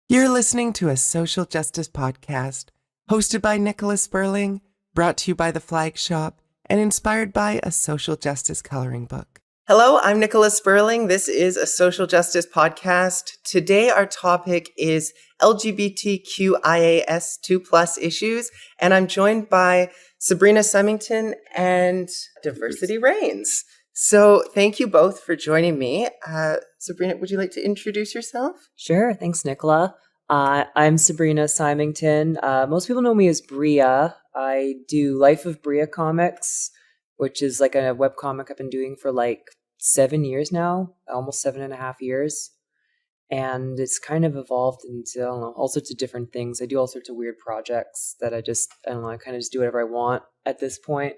You're listening to a social justice podcast hosted by Nicola Sperling, brought to you by the Flag Shop, and inspired by a social justice coloring book. Hello, I'm Nicola Sperling. This is a social justice podcast. Today, our topic is LGBTQIAS2+ issues, and I'm joined by Sabrina Symington and Diversity Reigns. So thank you both for joining me. Sabrina, would you like to introduce yourself? Sure. Thanks, Nicola. I'm Sabrina Symington. Most people know me as Bria. I do Life of Bria comics, which is like a webcomic I've been doing for like 7 years now, almost 7.5 years. And it's kind of evolved into, I don't know, all sorts of different things. I do all sorts of weird projects that I kind of just do whatever I want at this point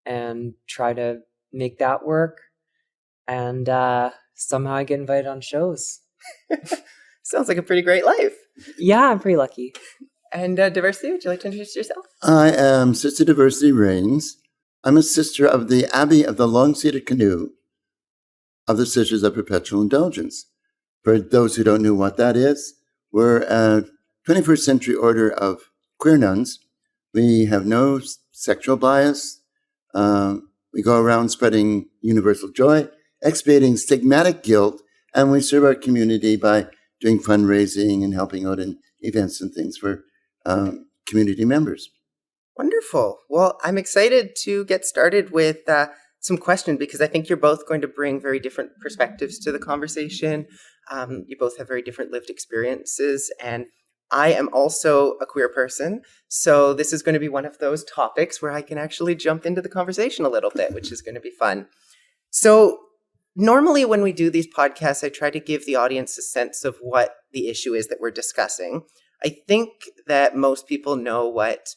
and try to make that work. And somehow I get invited on shows. Sounds like a pretty great life. Yeah, I'm pretty lucky. And Diversity, would you like to introduce yourself? I am Sister Diversity Reigns. I'm a sister of the Abbey of the Long-Seated Canoe of the Sisters of Perpetual Indulgence. For those who don't know what that is, we're a 21st century order of queer nuns. We have no sexual bias. We go around spreading universal joy, expiating stigmatic guilt, and we serve our community by doing fundraising and helping out in events and things for community members. Wonderful. Well, I'm excited to get started with some questions because I think you're both going to bring very different perspectives to the conversation. You both have very different lived experiences, and I am also a queer person, so this is going to be one of those topics where I can actually jump into the conversation a little bit, which is going to be fun. So normally when we do these podcasts, I try to give the audience a sense of what the issue is that we're discussing. I think that most people know what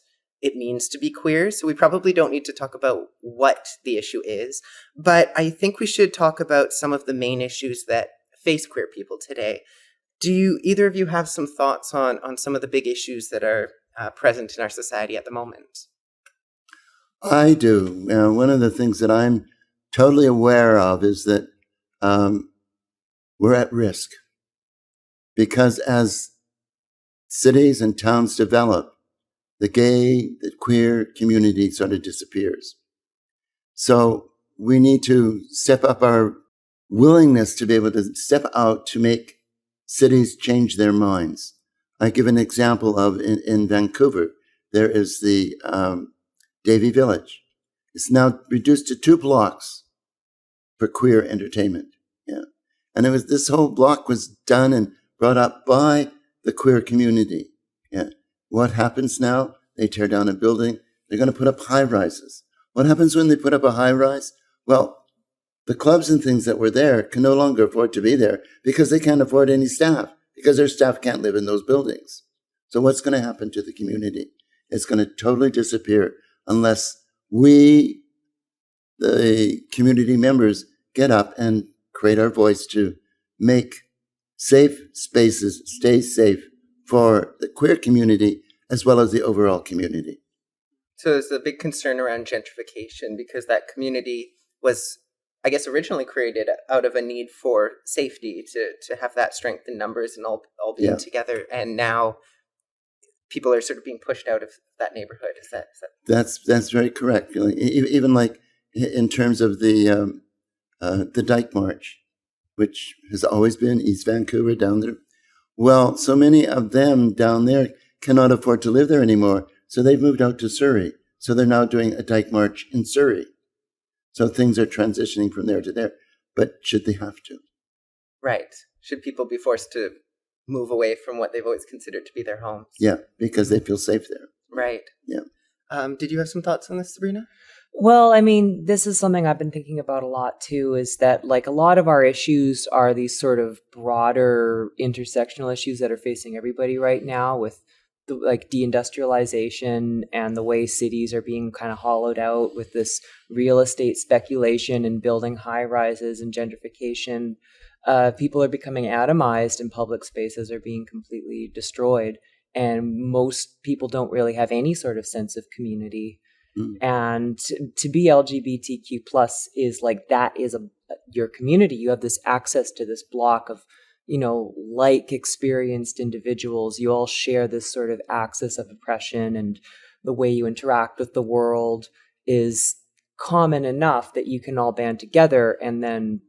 it means to be queer, so we probably don't need to talk about what the issue is, but I think we should talk about some of the main issues that face queer people today. Do either of you have some thoughts on some of the big issues that are present in our society at the moment? I do. One of the things that I'm totally aware of is that we're at risk because as cities and towns develop, the gay, the queer community sort of disappears. So we need to step up our willingness to be able to step out to make cities change their minds. I give an example of in Vancouver, there is the Davie Village. It's now reduced to 2 blocks for queer entertainment. Yeah. And this whole block was done and brought up by the queer community. Yeah. What happens now? They tear down a building. They're going to put up high rises. What happens when they put up a high rise? Well, the clubs and things that were there can no longer afford to be there because they can't afford any staff, because their staff can't live in those buildings. So what's going to happen to the community? It's going to totally disappear unless we, the community members, get up and create our voice to make safe spaces stay safe for the queer community as well as the overall community. So there's a big concern around gentrification because that community was, I guess, originally created out of a need for safety, to have that strength in numbers and all being together. And now people are sort of being pushed out of that neighborhood. Is that? That's very correct. Even like in terms of the Dyke March, which has always been East Vancouver down there. Well, so many of them down there cannot afford to live there anymore. So they've moved out to Surrey. So they're now doing a Dyke March in Surrey. So things are transitioning from there to there. But should they have to? Right. Should people be forced to move away from what they've always considered to be their homes? Yeah, because they feel safe there. Right. Yeah. Did you have some thoughts on this, Sabrina? Well, I mean, this is something I've been thinking about a lot too, is that like a lot of our issues are these sort of broader intersectional issues that are facing everybody right now, with the like deindustrialization and the way cities are being kind of hollowed out with this real estate speculation and building high rises and gentrification. People are becoming atomized and public spaces are being completely destroyed. And most people don't really have any sort of sense of community. And to be LGBTQ plus is like, that is your community. You have this access to this block of, like experienced individuals, you all share this sort of axis of oppression, and the way you interact with the world is common enough that you can all band together and then,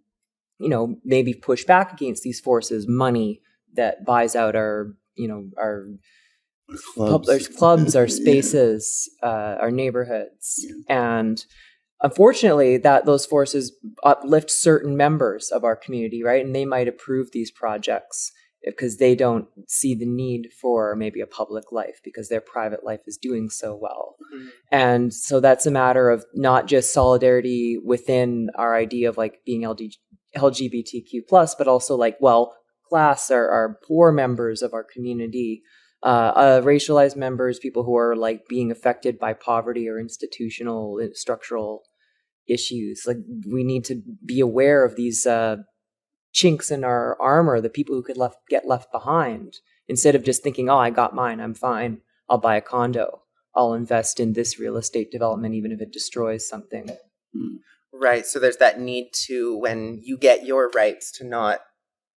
maybe push back against these forces. Money that buys out our clubs, our spaces, our neighborhoods. Yeah. And unfortunately, that those forces uplift certain members of our community, right? And they might approve these projects because they don't see the need for maybe a public life because their private life is doing so well. Mm-hmm. And so that's a matter of not just solidarity within our idea of like being LGBTQ+, but also class are poor members of our community, racialized members, people who are like being affected by poverty or institutional structural issues. Like, we need to be aware of these chinks in our armor, the people who could get left behind, instead of just thinking, oh, I got mine, I'm fine, I'll buy a condo, I'll invest in this real estate development even if it destroys something. Right. So there's that need to, when you get your rights, to not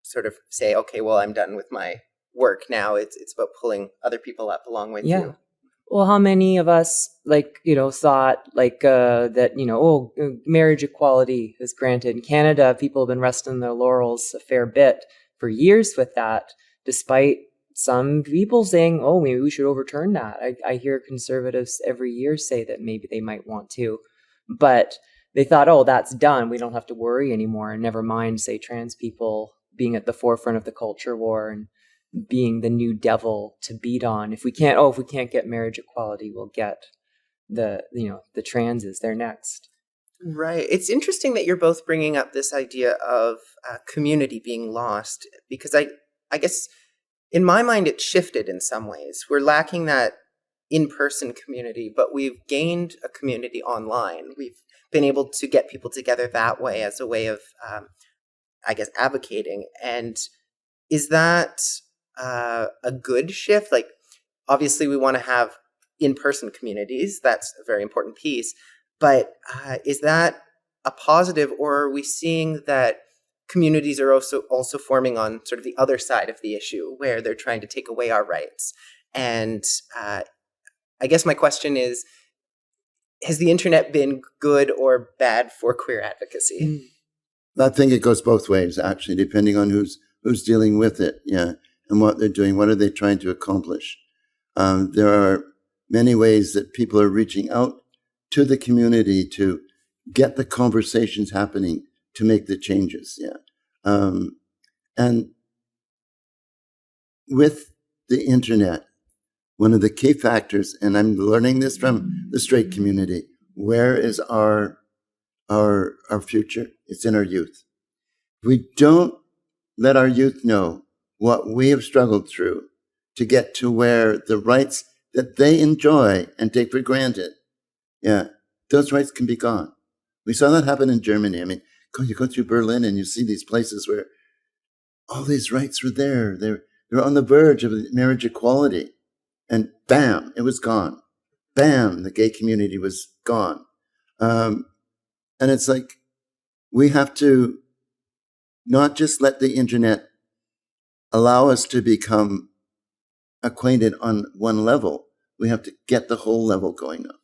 sort of say, okay, well, I'm done with my work now. It's about pulling other people up along with you. Well, how many of us thought that, marriage equality is granted. In Canada, people have been resting their laurels a fair bit for years with that, despite some people saying, oh, maybe we should overturn that. I hear conservatives every year say that maybe they might want to, but they thought, oh, that's done. We don't have to worry anymore. And never mind, say, trans people being at the forefront of the culture war and being the new devil to beat on. If we can't get marriage equality, we'll get the transes. They're next. Right. It's interesting that you're both bringing up this idea of community being lost, because I guess in my mind it shifted in some ways. We're lacking that in-person community, but we've gained a community online. We've been able to get people together that way as a way of, advocating. And is that a good shift? Like, obviously we want to have in-person communities. That's a very important piece. But is that a positive, or are we seeing that communities are also forming on sort of the other side of the issue, where they're trying to take away our rights? And I guess my question is, has the internet been good or bad for queer advocacy? I think it goes both ways, actually, depending on who's dealing with it, and what they're doing. What are they trying to accomplish? There are many ways that people are reaching out to the community to get the conversations happening, to make the changes. And with the internet, one of the key factors, and I'm learning this from the straight community, where is our future? It's in our youth. We don't let our youth know what we have struggled through to get to where the rights that they enjoy and take for granted, those rights can be gone. We saw that happen in Germany. I mean, you go through Berlin and you see these places where all these rights were there. They're on the verge of marriage equality. And bam, it was gone. Bam, the gay community was gone. And it's like, we have to not just let the internet allow us to become acquainted on one level. We have to get the whole level going up.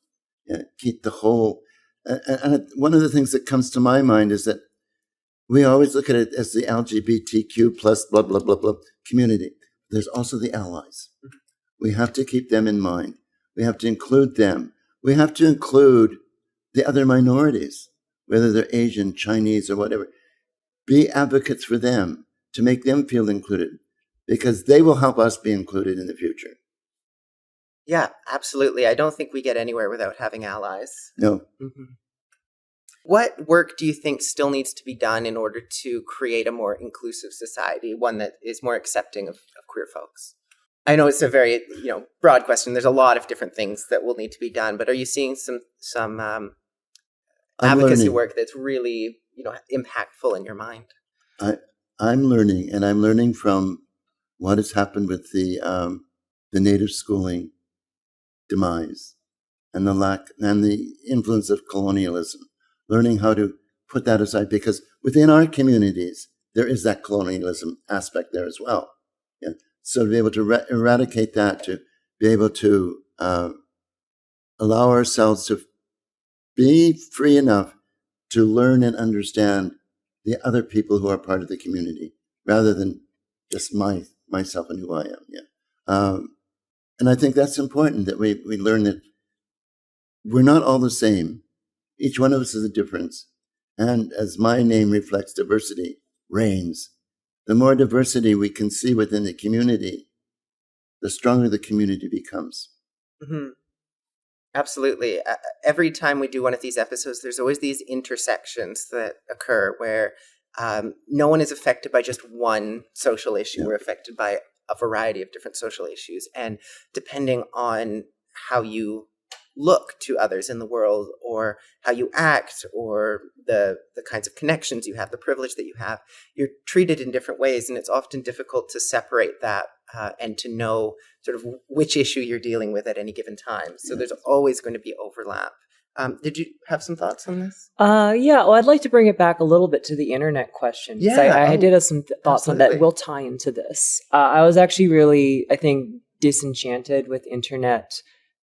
Keep the whole. And one of the things that comes to my mind is that we always look at it as the LGBTQ plus blah, blah, blah, blah community. There's also the allies. We have to keep them in mind. We have to include them. We have to include the other minorities, whether they're Asian, Chinese, or whatever. Be advocates for them to make them feel included, because they will help us be included in the future. Yeah, absolutely. I don't think we get anywhere without having allies. No. Mm-hmm. What work do you think still needs to be done in order to create a more inclusive society, one that is more accepting of queer folks? I know it's a very broad question. There's a lot of different things that will need to be done, but are you seeing some advocacy work that's really impactful in your mind? I'm learning, and I'm learning from what has happened with the native schooling demise and the lack and the influence of colonialism. Learning how to put that aside, because within our communities there is that colonialism aspect there as well. Yeah. So to be able to eradicate that, to be able to allow ourselves to be free enough to learn and understand the other people who are part of the community, rather than just myself and who I am. Yeah. And I think that's important, that we learn that we're not all the same. Each one of us is a difference. And as my name reflects, diversity reigns. The more diversity we can see within the community, the stronger the community becomes. Mm-hmm. Absolutely. Every time we do one of these episodes, there's always these intersections that occur where no one is affected by just one social issue. We're affected by a variety of different social issues. And depending on how you look to others in the world, or how you act, or the kinds of connections you have, the privilege that you have, you're treated in different ways. And it's often difficult to separate that and to know sort of which issue you're dealing with at any given time. So there's always going to be overlap. Did you have some thoughts on this? Yeah, well, I'd like to bring it back a little bit to the internet question. I did have some thoughts on that. Will tie into this. I was actually really, I think, disenchanted with internet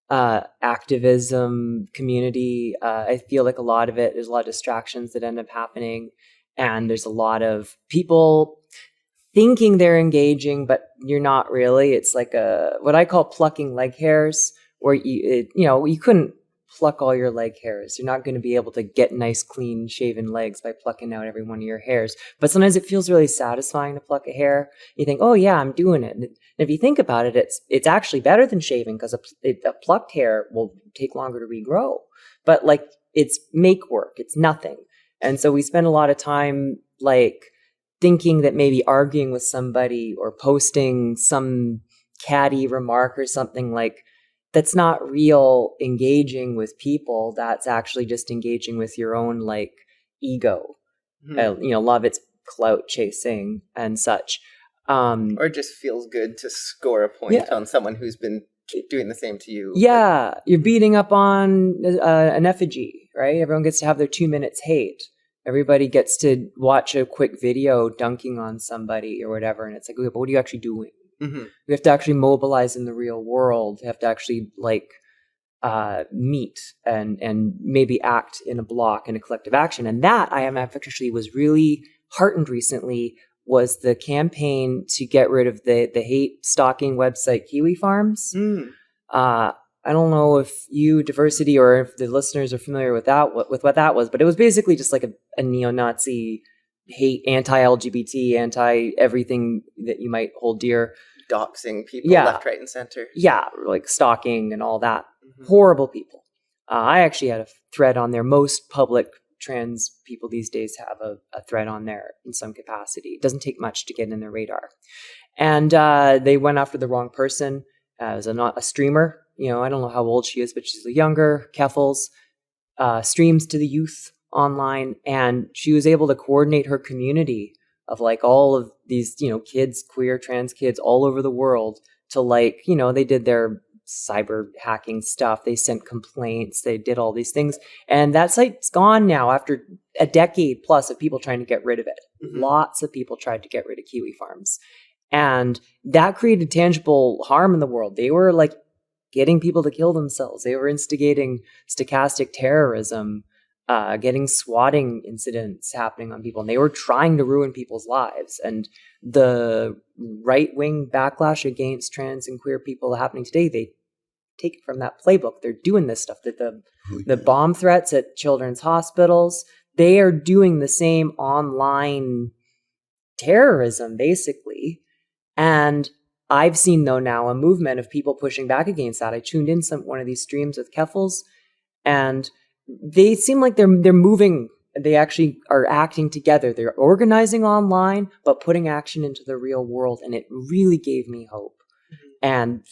activism community. I feel like a lot of there's a lot of distractions that end up happening, and there's a lot of people thinking they're engaging, but you're not really. It's like what I call plucking leg hairs, where you couldn't pluck all your leg hairs. You're not going to be able to get nice, clean shaven legs by plucking out every one of your hairs. But sometimes it feels really satisfying to pluck a hair. You think, oh yeah, I'm doing it. And if you think about it, it's actually better than shaving, because a plucked hair will take longer to regrow. But like, it's make work. It's nothing. And so we spend a lot of time like thinking that maybe arguing with somebody or posting some catty remark or something, like, that's not real engaging with people. That's actually just engaging with your own like ego. Mm-hmm. A lot of it's clout chasing and such. Or it just feels good to score a point on someone who's been doing the same to you. Yeah, you're beating up on an effigy, right? Everyone gets to have their 2 minutes hate. Everybody gets to watch a quick video dunking on somebody or whatever, and it's like, okay, but what are you actually doing? Mm-hmm. We have to actually mobilize in the real world. We have to actually like meet and maybe act in a block in a collective action. And that I am actually was really heartened recently was the campaign to get rid of the hate stalking website Kiwi Farms. Mm. I don't know if you, Diversity, or if the listeners are familiar with what that was, but it was basically just like a neo-Nazi hate, anti-LGBT, anti-everything that you might hold dear. Doxing people left, right, and center. Yeah, like stalking and all that. Mm-hmm. Horrible people. I actually had a thread on there. Most public trans people these days have a thread on there in some capacity. It doesn't take much to get in their radar. And they went after the wrong person. It was a streamer. I don't know how old she is, but she's younger. Keffels streams to the youth online, and she was able to coordinate her community of like all of these, kids, queer, trans kids all over the world to like, they did their cyber hacking stuff. They sent complaints. They did all these things. And that site's gone now after a decade plus of people trying to get rid of it. Mm-hmm. Lots of people tried to get rid of Kiwi Farms. And that created tangible harm in the world. They were like getting people to kill themselves. They were instigating stochastic terrorism, getting swatting incidents happening on people, and they were trying to ruin people's lives. And the right-wing backlash against trans and queer people happening today, they take it from that playbook. They're doing this stuff. The bomb threats at children's hospitals, they are doing the same online terrorism, basically. And I've seen, though, now a movement of people pushing back against that. I tuned in one of these streams with Keffels, and they seem like they're moving. They actually are acting together. They're organizing online, but putting action into the real world. And it really gave me hope. Mm-hmm. And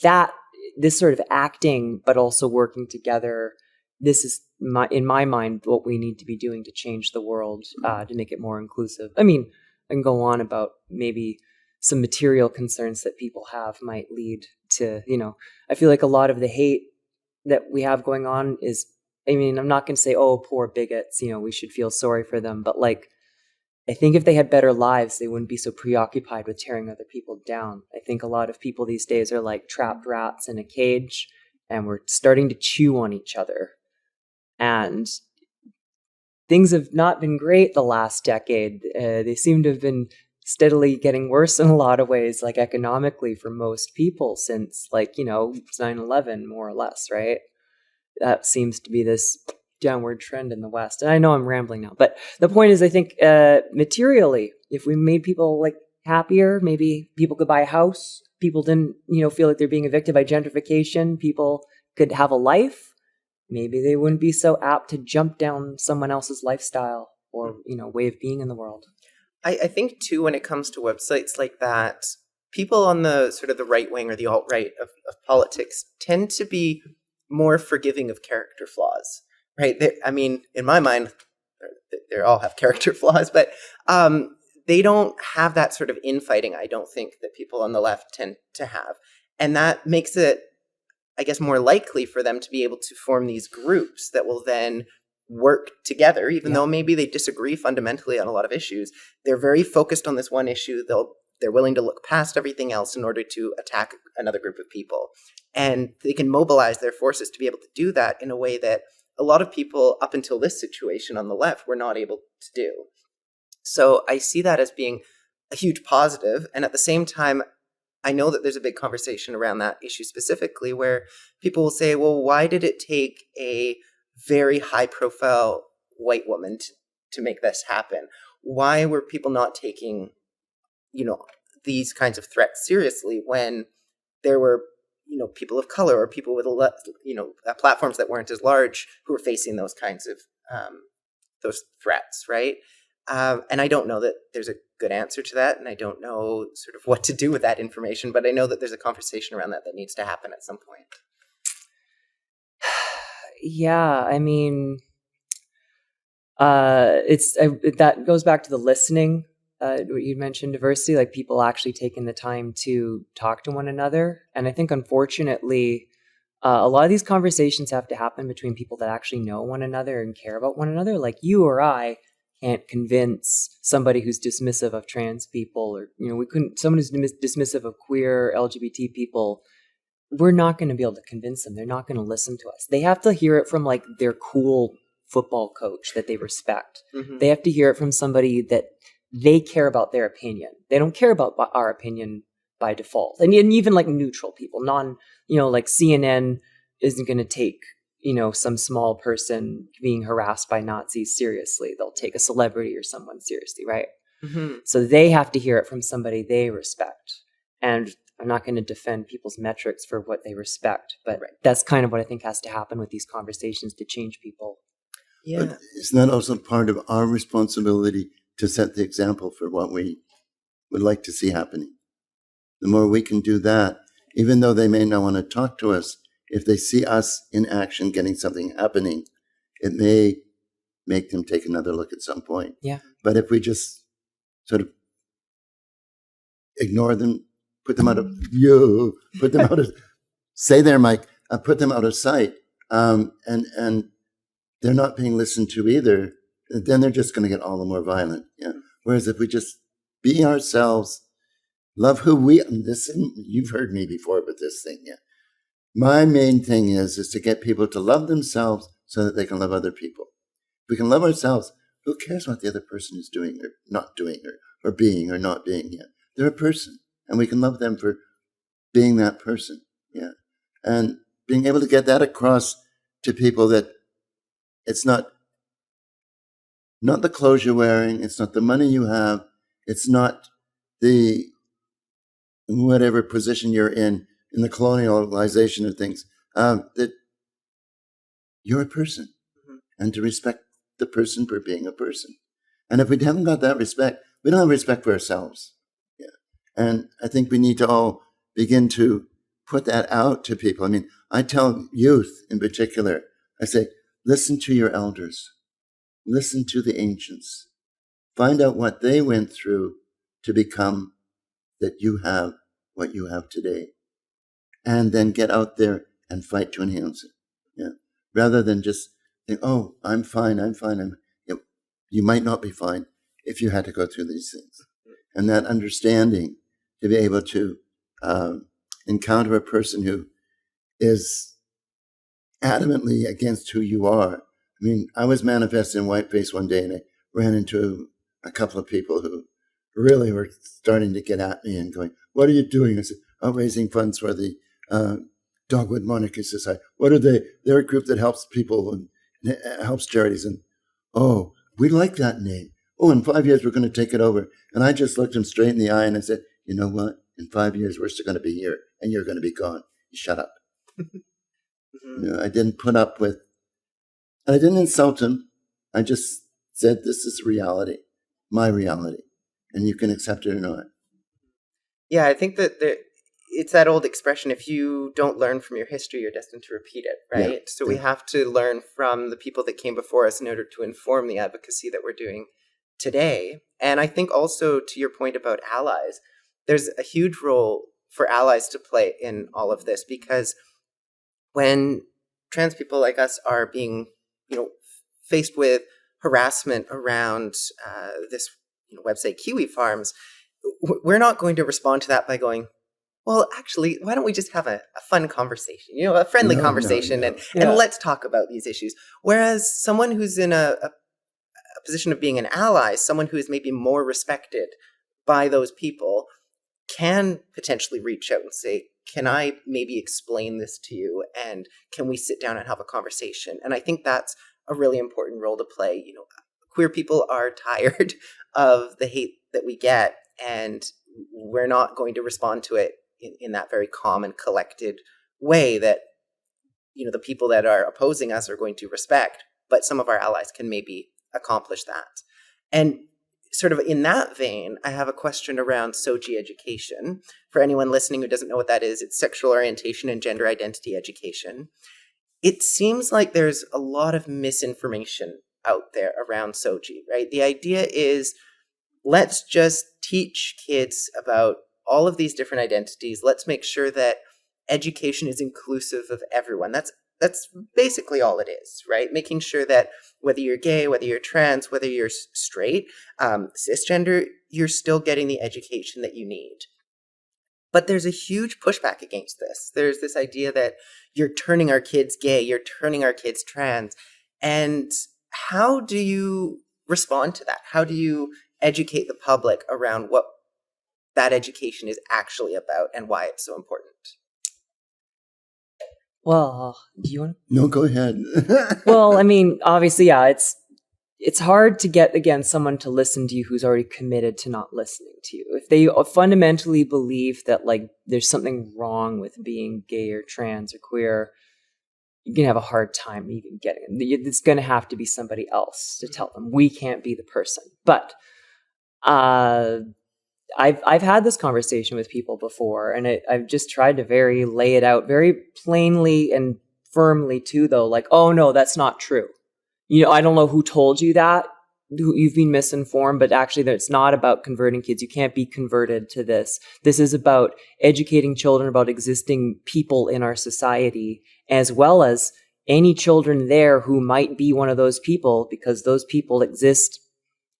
this sort of acting, but also working together, this is in my mind, what we need to be doing to change the world, to make it more inclusive. I mean, I can go on about maybe some material concerns that people have might lead to, I feel like a lot of the hate that we have going on is, I'm not going to say, oh, poor bigots, we should feel sorry for them. But like, I think if they had better lives, they wouldn't be so preoccupied with tearing other people down. I think a lot of people these days are like trapped rats in a cage, and we're starting to chew on each other. And things have not been great the last decade. They seem to have been steadily getting worse in a lot of ways, like economically for most people since, like, 9/11, more or less, right? That seems to be this downward trend in the West. And I know I'm rambling now, but the point is, I think materially, if we made people like happier, maybe people could buy a house. People didn't, feel like they're being evicted by gentrification. People could have a life. Maybe they wouldn't be so apt to jump down someone else's lifestyle or, way of being in the world. I think too, when it comes to websites like that, people on the sort of the right wing or the alt-right of politics tend to be more forgiving of character flaws. Right. In my mind, they all have character flaws, but they don't have that sort of infighting, I don't think, that people on the left tend to have. And that makes it, I guess, more likely for them to be able to form these groups that will then work together, even though maybe they disagree fundamentally on a lot of issues. They're very focused on this one issue. They're willing to look past everything else in order to attack another group of people. And they can mobilize their forces to be able to do that in a way that a lot of people up until this situation on the left were not able to do. So I see that as being a huge positive. And at the same time, I know that there's a big conversation around that issue specifically where people will say, well, why did it take a very high profile white woman to make this happen? Why were people not taking, these kinds of threats seriously when there were people of color or people with, platforms that weren't as large who were facing those kinds of those threats, right? And I don't know that there's a good answer to that, and I don't know sort of what to do with that information, but I know that there's a conversation around that needs to happen at some point. Yeah, that goes back to the listening. What you mentioned, diversity, like people actually taking the time to talk to one another. And I think, unfortunately, a lot of these conversations have to happen between people that actually know one another and care about one another. Like you or I can't convince somebody who's dismissive of trans people, or, someone who's dismissive of queer, LGBT people. We're not going to be able to convince them. They're not going to listen to us. They have to hear it from like their cool football coach that they respect. Mm-hmm. They have to hear it from somebody that they care about their opinion. They don't care about our opinion by default. And even like neutral people, like CNN isn't going to take, some small person being harassed by Nazis seriously. They'll take a celebrity or someone seriously, right? Mm-hmm. So they have to hear it from somebody they respect. And I'm not going to defend people's metrics for what they respect, but that's kind of what I think has to happen with these conversations to change people. Yeah. But isn't that also part of our responsibility to set the example for what we would like to see happening? The more we can do that, even though they may not want to talk to us, if they see us in action getting something happening, it may make them take another look at some point. Yeah. But if we just sort of ignore them, put them out of say there, Mike, put them out of sight, and they're not being listened to either, then they're just going to get all the more violent. Yeah. Whereas if we just be ourselves, love who we, you've heard me before with this thing. Yeah. My main thing is to get people to love themselves so that they can love other people. If we can love ourselves, who cares what the other person is doing or not doing or being or not being? Yeah. They're a person, and we can love them for being that person. Yeah. And being able to get that across to people that it's not the clothes you're wearing, it's not the money you have, it's not the whatever position you're in the colonialization of things, that you're a person, mm-hmm. and to respect the person for being a person. And if we haven't got that respect, we don't have respect for ourselves. Yeah. And I think we need to all begin to put that out to people. I tell youth in particular, I say, listen to your elders. Listen to the ancients. Find out what they went through to become that you have what you have today. And then get out there and fight to enhance it. Yeah. Rather than just think, oh, I'm fine. You might not be fine. if you had to go through these things. And that understanding to be able to encounter a person who is adamantly against who you are. I mean, I was manifesting in whiteface one day and I ran into a couple of people who really were starting to get at me and going, what are you doing? I said, oh, raising funds for the Dogwood Monarchy Society. What are they? They're a group that helps people and helps charities. And, oh, we like that name. Oh, in 5 years, we're going to take it over. And I just looked him straight in the eye and I said, you know what? In 5 years, we're still going to be here and you're going to be gone. You shut up. You know, I didn't put up with, and I didn't insult him. I just said, this is reality, my reality, and you can accept it or not. Yeah, I think that it's that old expression, if you don't learn from your history, you're destined to repeat it, right? Yeah, So we have to learn from the people that came before us in order to inform the advocacy that we're doing today. And I think also to your point about allies, there's a huge role for allies to play in all of this, because when trans people like us are being, faced with harassment around this website Kiwi Farms, we're not going to respond to that by going, well, actually, why don't we just have a fun conversation, a friendly conversation, and let's talk about these issues. Whereas someone who's in a position of being an ally, someone who is maybe more respected by those people, can potentially reach out and say, can I maybe explain this to you? And can we sit down and have a conversation? And I think that's a really important role to play. Queer people are tired of the hate that we get, and we're not going to respond to it in that very calm and collected way that, the people that are opposing us are going to respect. But some of our allies can maybe accomplish that. And sort of in that vein, I have a question around SOGI education. For anyone listening who doesn't know what that is, it's sexual orientation and gender identity education. It seems like there's a lot of misinformation out there around SOGI, right? The idea is, let's just teach kids about all of these different identities. Let's make sure that education is inclusive of everyone. That's basically all it is, right? Making sure that whether you're gay, whether you're trans, whether you're straight, cisgender, you're still getting the education that you need. But there's a huge pushback against this. There's this idea that you're turning our kids gay, you're turning our kids trans. And how do you respond to that? How do you educate the public around what that education is actually about and why it's so important? Well, do you want to? No, go ahead. Well, I mean, obviously, yeah, it's hard to get, again, someone to listen to you who's already committed to not listening to you. If they fundamentally believe that, like, there's something wrong with being gay or trans or queer, you're going to have a hard time even getting it. It's going to have to be somebody else to tell them. We can't be the person. But I've had this conversation with people before, and I've just tried to lay it out very plainly and firmly too, though, like, oh no, that's not true. I don't know who told you that. You've been misinformed, but actually it's not about converting kids. You can't be converted to this. This is about educating children about existing people in our society, as well as any children there who might be one of those people, because those people exist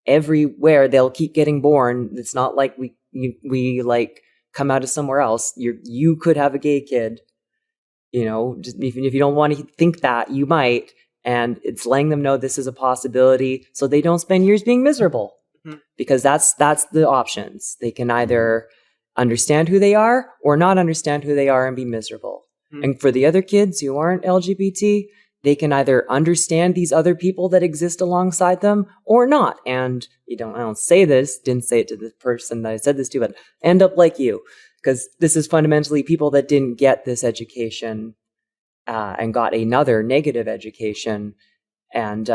everywhere. They'll keep getting born. It's not like we like come out of somewhere else. You could have a gay kid, just even if you don't want to think that, you might. And it's letting them know this is a possibility, so they don't spend years being miserable. Mm-hmm. Because that's the options. They can either understand who they are or not understand who they are and be miserable. Mm-hmm. And for the other kids who aren't LGBT, they can either understand these other people that exist alongside them or not. And I don't say this, didn't say it to the person that I said this to, but end up like you. Because this is fundamentally people that didn't get this education and got another negative education, and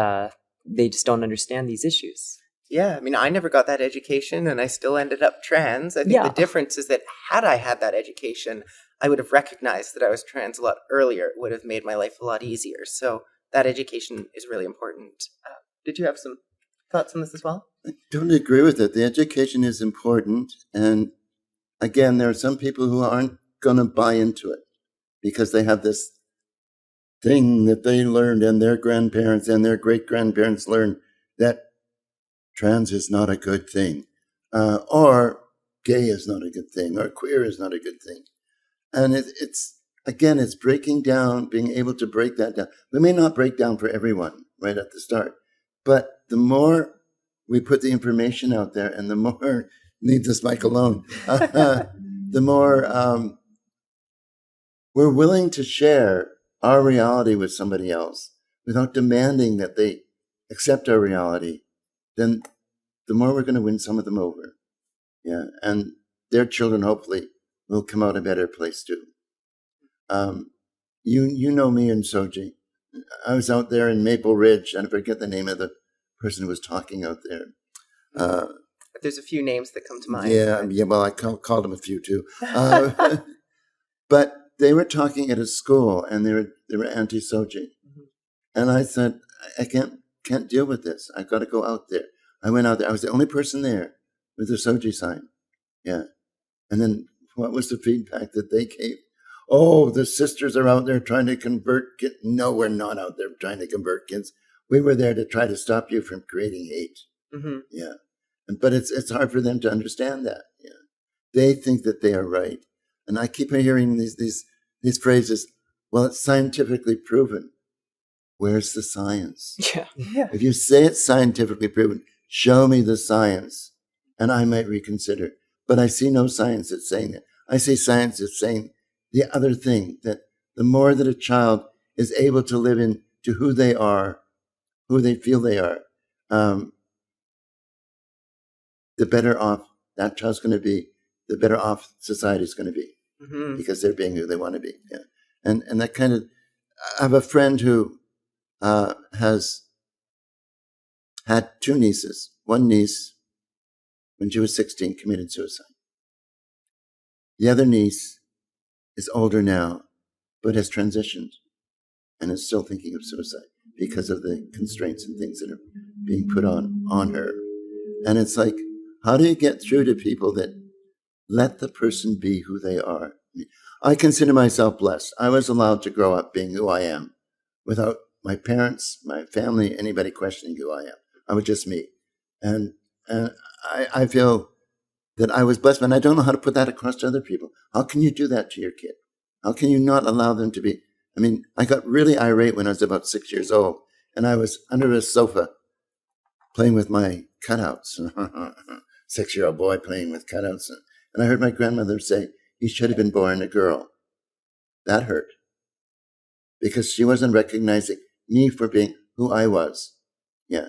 they just don't understand these issues. Yeah, I mean, I never got that education, and I still ended up trans. I think the difference is that had I had that education, I would have recognized that I was trans a lot earlier. It would have made my life a lot easier. So that education is really important. Did you have some thoughts on this as well? I totally agree with it. The education is important. And again, there are some people who aren't going to buy into it because they have this thing that they learned and their grandparents and their great-grandparents learned, that trans is not a good thing, or gay is not a good thing, or queer is not a good thing. And it's breaking down, being able to break that down. We may not break down for everyone right at the start, but the more we put the information out there and the more, leave this mic alone, the more we're willing to share our reality with somebody else without demanding that they accept our reality, then the more we're going to win some of them over. Yeah. And their children hopefully will come out a better place too. You know me and Soji. I was out there in Maple Ridge, and I forget the name of the person who was talking out there. There's a few names that come to mind. Yeah. Well, I called them a few too. But they were talking at a school, and they were anti-Soji. Mm-hmm. And I said, I can't deal with this. I've got to go out there. I went out there. I was the only person there with the Soji sign. Yeah. And then what was the feedback that they gave? Oh, the sisters are out there trying to convert kids. No, we're not out there trying to convert kids. We were there to try to stop you from creating hate. Mm-hmm. Yeah. But it's hard for them to understand that. Yeah. They think that they are right. And I keep hearing these phrases, well, it's scientifically proven. Where's the science? Yeah. If you say it's scientifically proven, show me the science, and I might reconsider. But I see no science that's saying that. I see science that's saying the other thing, that the more that a child is able to live into who they are, who they feel they are, the better off that child's going to be, the better off society's going to be, mm-hmm. because they're being who they want to be. Yeah. And that kind of, I have a friend who has had two nieces. One niece, when she was 16, committed suicide. The other niece is older now, but has transitioned and is still thinking of suicide because of the constraints and things that are being put on her. And it's like, how do you get through to people that let the person be who they are? I consider myself blessed. I was allowed to grow up being who I am without my parents, my family, anybody questioning who I am. I was just me. And I feel that I was blessed, and I don't know how to put that across to other people. How can you do that to your kid? How can you not allow them to be? I mean, I got really irate when I was about 6 years old, and I was under a sofa playing with my cutouts. 6-year-old boy playing with cutouts. And I heard my grandmother say, he should have been born a girl. That hurt. Because she wasn't recognizing me for being who I was. Yeah.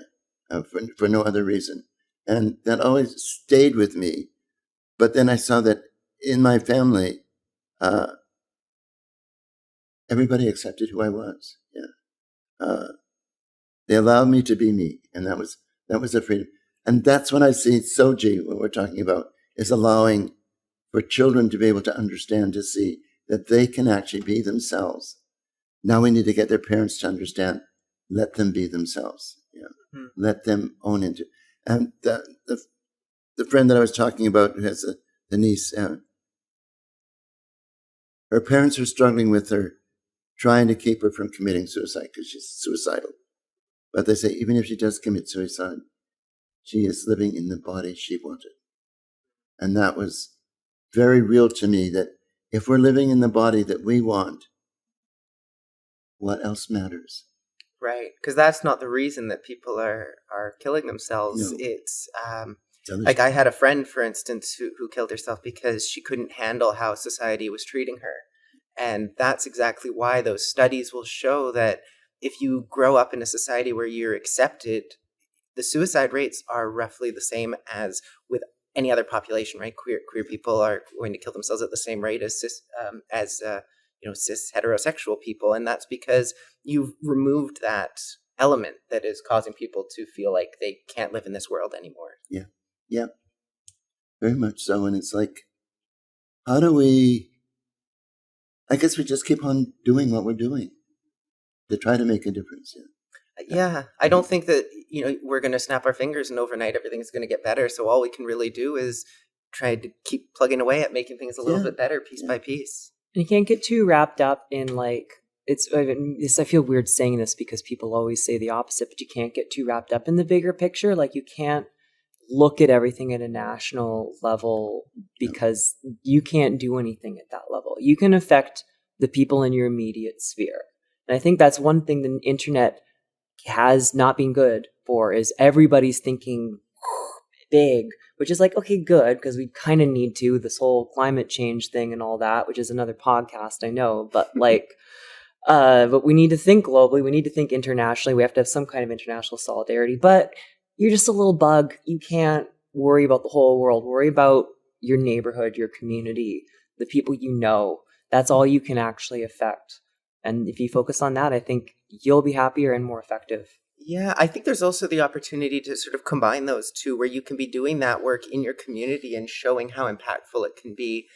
For no other reason. And that always stayed with me. But then I saw that in my family, everybody accepted who I was. Yeah. They allowed me to be me. And that was a freedom. And that's when I see Soji, what we're talking about, is allowing for children to be able to understand, to see that they can actually be themselves. Now we need to get their parents to understand, let them be themselves. Yeah. Mm-hmm. Let them own into. And the friend that I was talking about who has the niece, her parents are struggling with her, trying to keep her from committing suicide because she's suicidal. But they say, even if she does commit suicide, she is living in the body she wanted. And that was very real to me, that if we're living in the body that we want, what else matters? Right, because that's not the reason that people are killing themselves. No. It's like I had a friend, for instance, who killed herself because she couldn't handle how society was treating her. And that's exactly why those studies will show that if you grow up in a society where you're accepted, the suicide rates are roughly the same as with any other population, right? Queer people are going to kill themselves at the same rate as cis heterosexual people, and that's because you've removed that element that is causing people to feel like they can't live in this world anymore. Yeah, very much so. And it's like, how do we? I guess we just keep on doing what we're doing to try to make a difference. Yeah, I don't think that we're going to snap our fingers and overnight everything's going to get better. So all we can really do is try to keep plugging away at making things a little bit better, piece by piece. You can't get too wrapped up in I feel weird saying this because people always say the opposite, but you can't get too wrapped up in the bigger picture. Like you can't look at everything at a national level, because you can't do anything at that level. You can affect the people in your immediate sphere. And I think that's one thing the internet has not been good for, is everybody's thinking big, which is like, okay, good, because we kind of need to, this whole climate change thing and all that, which is another podcast, I know, but like, but we need to think globally, we need to think internationally, we have to have some kind of international solidarity, but you're just a little bug. You can't worry about the whole world. Worry about your neighborhood, your community, the people you know. That's all you can actually affect. And if you focus on that, I think you'll be happier and more effective. Yeah, I think there's also the opportunity to sort of combine those two, where you can be doing that work in your community and showing how impactful it can be,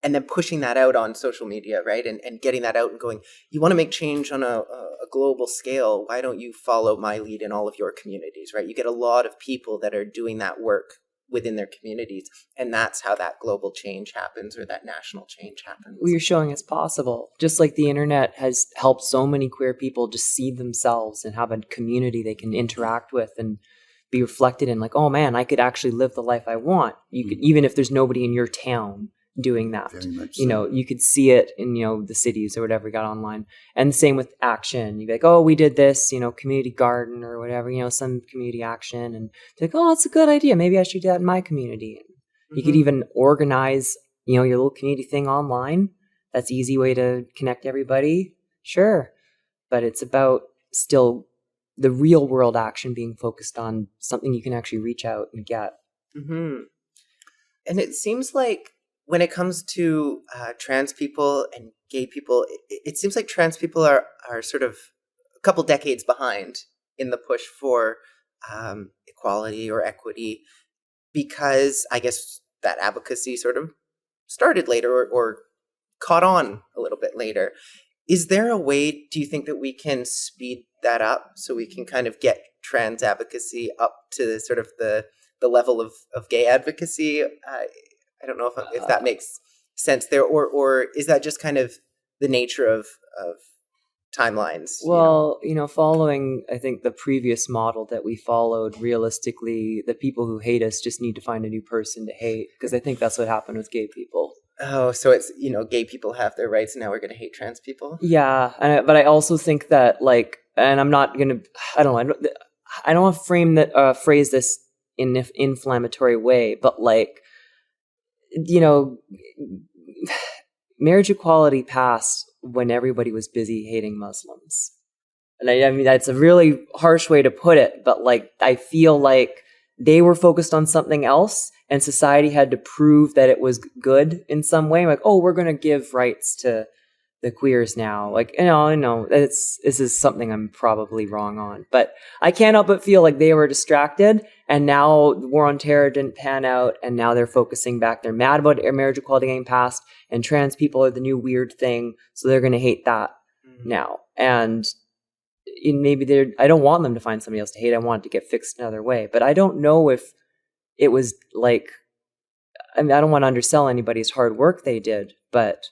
and then pushing that out on social media, right? And getting that out and going, you want to make change on a global scale. Why don't you follow my lead in all of your communities, right? You get a lot of people that are doing that work within their communities, and that's how that global change happens, or that national change happens. Well, you're showing it's possible. Just like the internet has helped so many queer people just see themselves and have a community they can interact with and be reflected in, like, oh man, I could actually live the life I want. You could, even if there's nobody in your town doing that. Very much You so. know, you could see it in, the cities or whatever we got online. And same with action. You'd be like, oh, we did this, community garden or whatever, some community action. And be like, oh, that's a good idea. Maybe I should do that in my community. And you could even organize, your little community thing online. That's an easy way to connect everybody. Sure. But it's about still the real world action being focused on something you can actually reach out and get. Mm-hmm. And it seems like when it comes to trans people and gay people, it seems like trans people are sort of a couple decades behind in the push for equality or equity, because I guess that advocacy sort of started later, or caught on a little bit later. Is there a way, do you think, that we can speed that up so we can kind of get trans advocacy up to sort of the level of gay advocacy? I don't know if that makes sense there, or is that just kind of the nature of timelines? Well, following, I think, the previous model that we followed, realistically, the people who hate us just need to find a new person to hate, because I think that's what happened with gay people. Oh, so it's, gay people have their rights, and now we're going to hate trans people? Yeah, but I also think that, like, and I'm not going to, I don't want to phrase this in an inflammatory way, but like, marriage equality passed when everybody was busy hating Muslims. And I mean, that's a really harsh way to put it, but like, I feel like they were focused on something else, and society had to prove that it was good in some way. Like, oh, we're going to give rights to the queers now. Like, I know this is something I'm probably wrong on, but I can't help but feel like they were distracted, and now the war on terror didn't pan out, and now they're focusing back. They're mad about marriage equality getting passed, and trans people are the new weird thing, so they're going to hate that now. And maybe I don't want them to find somebody else to hate. I want it to get fixed another way, but I don't know if it was like, I mean, I don't want to undersell anybody's hard work they did, but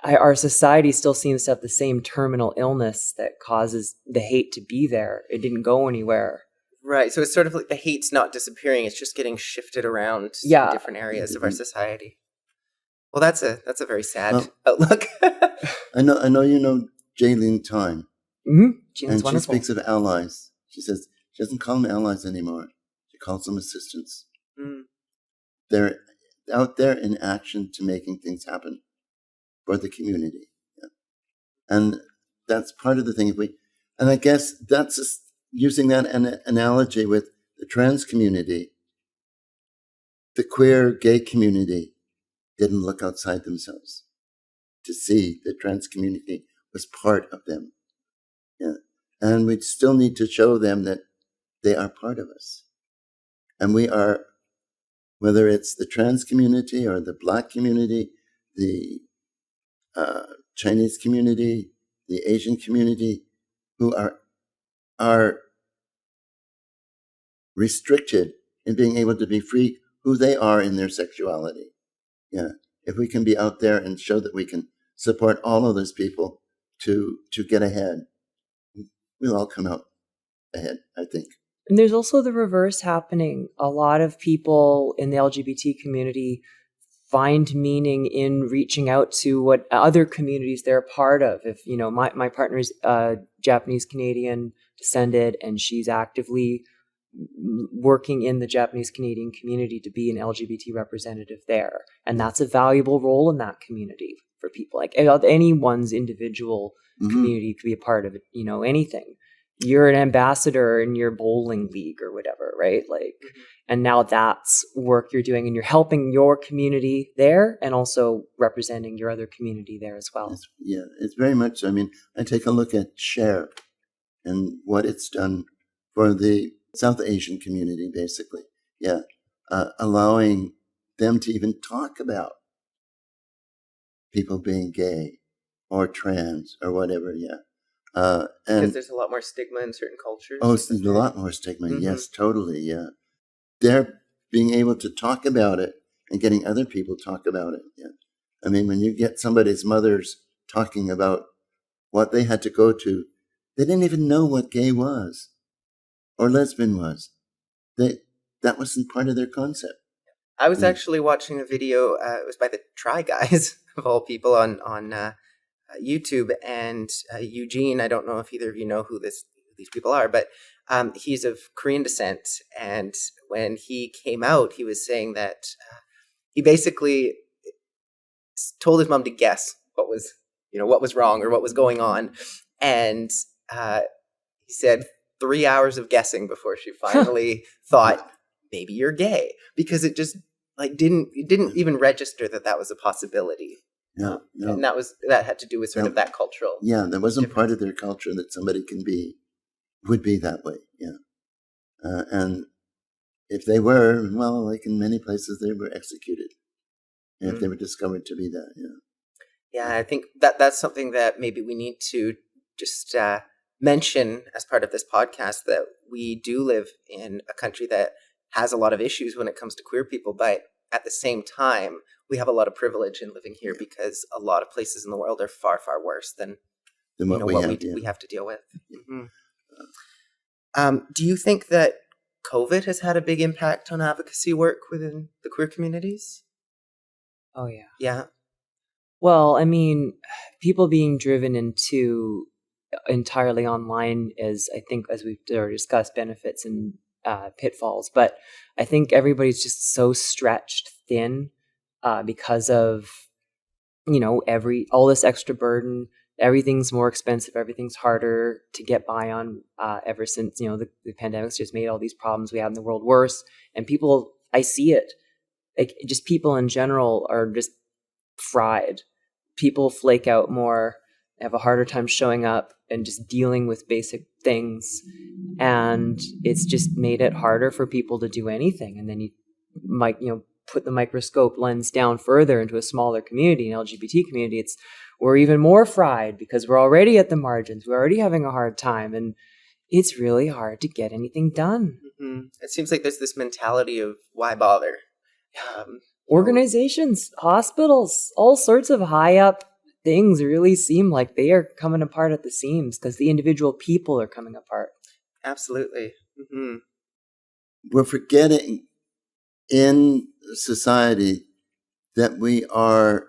our society still seems to have the same terminal illness that causes the hate to be there. It didn't go anywhere. Right. So it's sort of like the hate's not disappearing. It's just getting shifted around in different areas of our society. Well, that's a very sad outlook. I know you know Jaylene Time. Mm-hmm. And wonderful. She speaks of allies. She says she doesn't call them allies anymore. She calls them assistants. They're out there in action to making things happen for the community. Yeah. And that's part of the thing. And I guess that's just using that analogy with the trans community. The queer gay community didn't look outside themselves to see the trans community was part of them. Yeah. And we still need to show them that they are part of us. And we are, whether it's the trans community or the Black community, the Chinese community, the Asian community, who are restricted in being able to be free who they are in their sexuality. Yeah. If we can be out there and show that we can support all of those people to get ahead, we'll all come out ahead, I think. And there's also the reverse happening. A lot of people in the LGBT community find meaning in reaching out to what other communities they're a part of. If, my partner's Japanese Canadian descended, and she's actively working in the Japanese Canadian community to be an LGBT representative there. And that's a valuable role in that community for people. Like anyone's individual community could be a part of it, anything. You're an ambassador in your bowling league or whatever, right? Like, and now that's work you're doing, and you're helping your community there and also representing your other community there as well. It's very much so. I mean, I take a look at SHARE and what it's done for the South Asian community, basically. Allowing them to even talk about people being gay or trans or whatever, and because there's a lot more stigma in certain cultures. Oh, there's a lot more stigma. Yes, totally. Yeah. They're being able to talk about it and getting other people talk about it. Yeah. I mean, when you get somebody's mothers talking about what they had to go to, they didn't even know what gay was or lesbian was. That wasn't part of their concept. I was actually watching a video. It was by the Try Guys, of all people, on YouTube, and Eugene. I don't know if either of you know who these people are, but he's of Korean descent. And when he came out, he was saying that he basically told his mom to guess what was wrong or what was going on, and he said 3 hours of guessing before she finally thought, maybe you're gay, because it just didn't even register that was a possibility. No. And that had to do with sort of that cultural. Yeah, that wasn't part of their culture that somebody would be that way. Yeah. And if they were, well, like in many places, they were executed if they were discovered to be that. Yeah. Yeah, I think that's something that maybe we need to just mention as part of this podcast, that we do live in a country that has a lot of issues when it comes to queer people, but at the same time, we have a lot of privilege in living here, because a lot of places in the world are far, far worse than what we have to deal with. Do you think that COVID has had a big impact on advocacy work within the queer communities? Oh, yeah. Yeah. Well, I mean, people being driven into entirely online is, I think, as we've already discussed, benefits and pitfalls. But I think everybody's just so stretched thin because of, all this extra burden. Everything's more expensive. Everything's harder to get by on ever since, the pandemic's just made all these problems we have in the world worse. And people, I see it, like just people in general are just fried. People flake out more, have a harder time showing up and just dealing with basic things. And it's just made it harder for people to do anything. And then you might, put the microscope lens down further into a smaller community, an LGBT community. We're even more fried because we're already at the margins. We're already having a hard time. And it's really hard to get anything done. It seems like there's this mentality of why bother? Organizations, hospitals, all sorts of high up things really seem like they are coming apart at the seams because the individual people are coming apart. Absolutely. We're forgetting in society that we are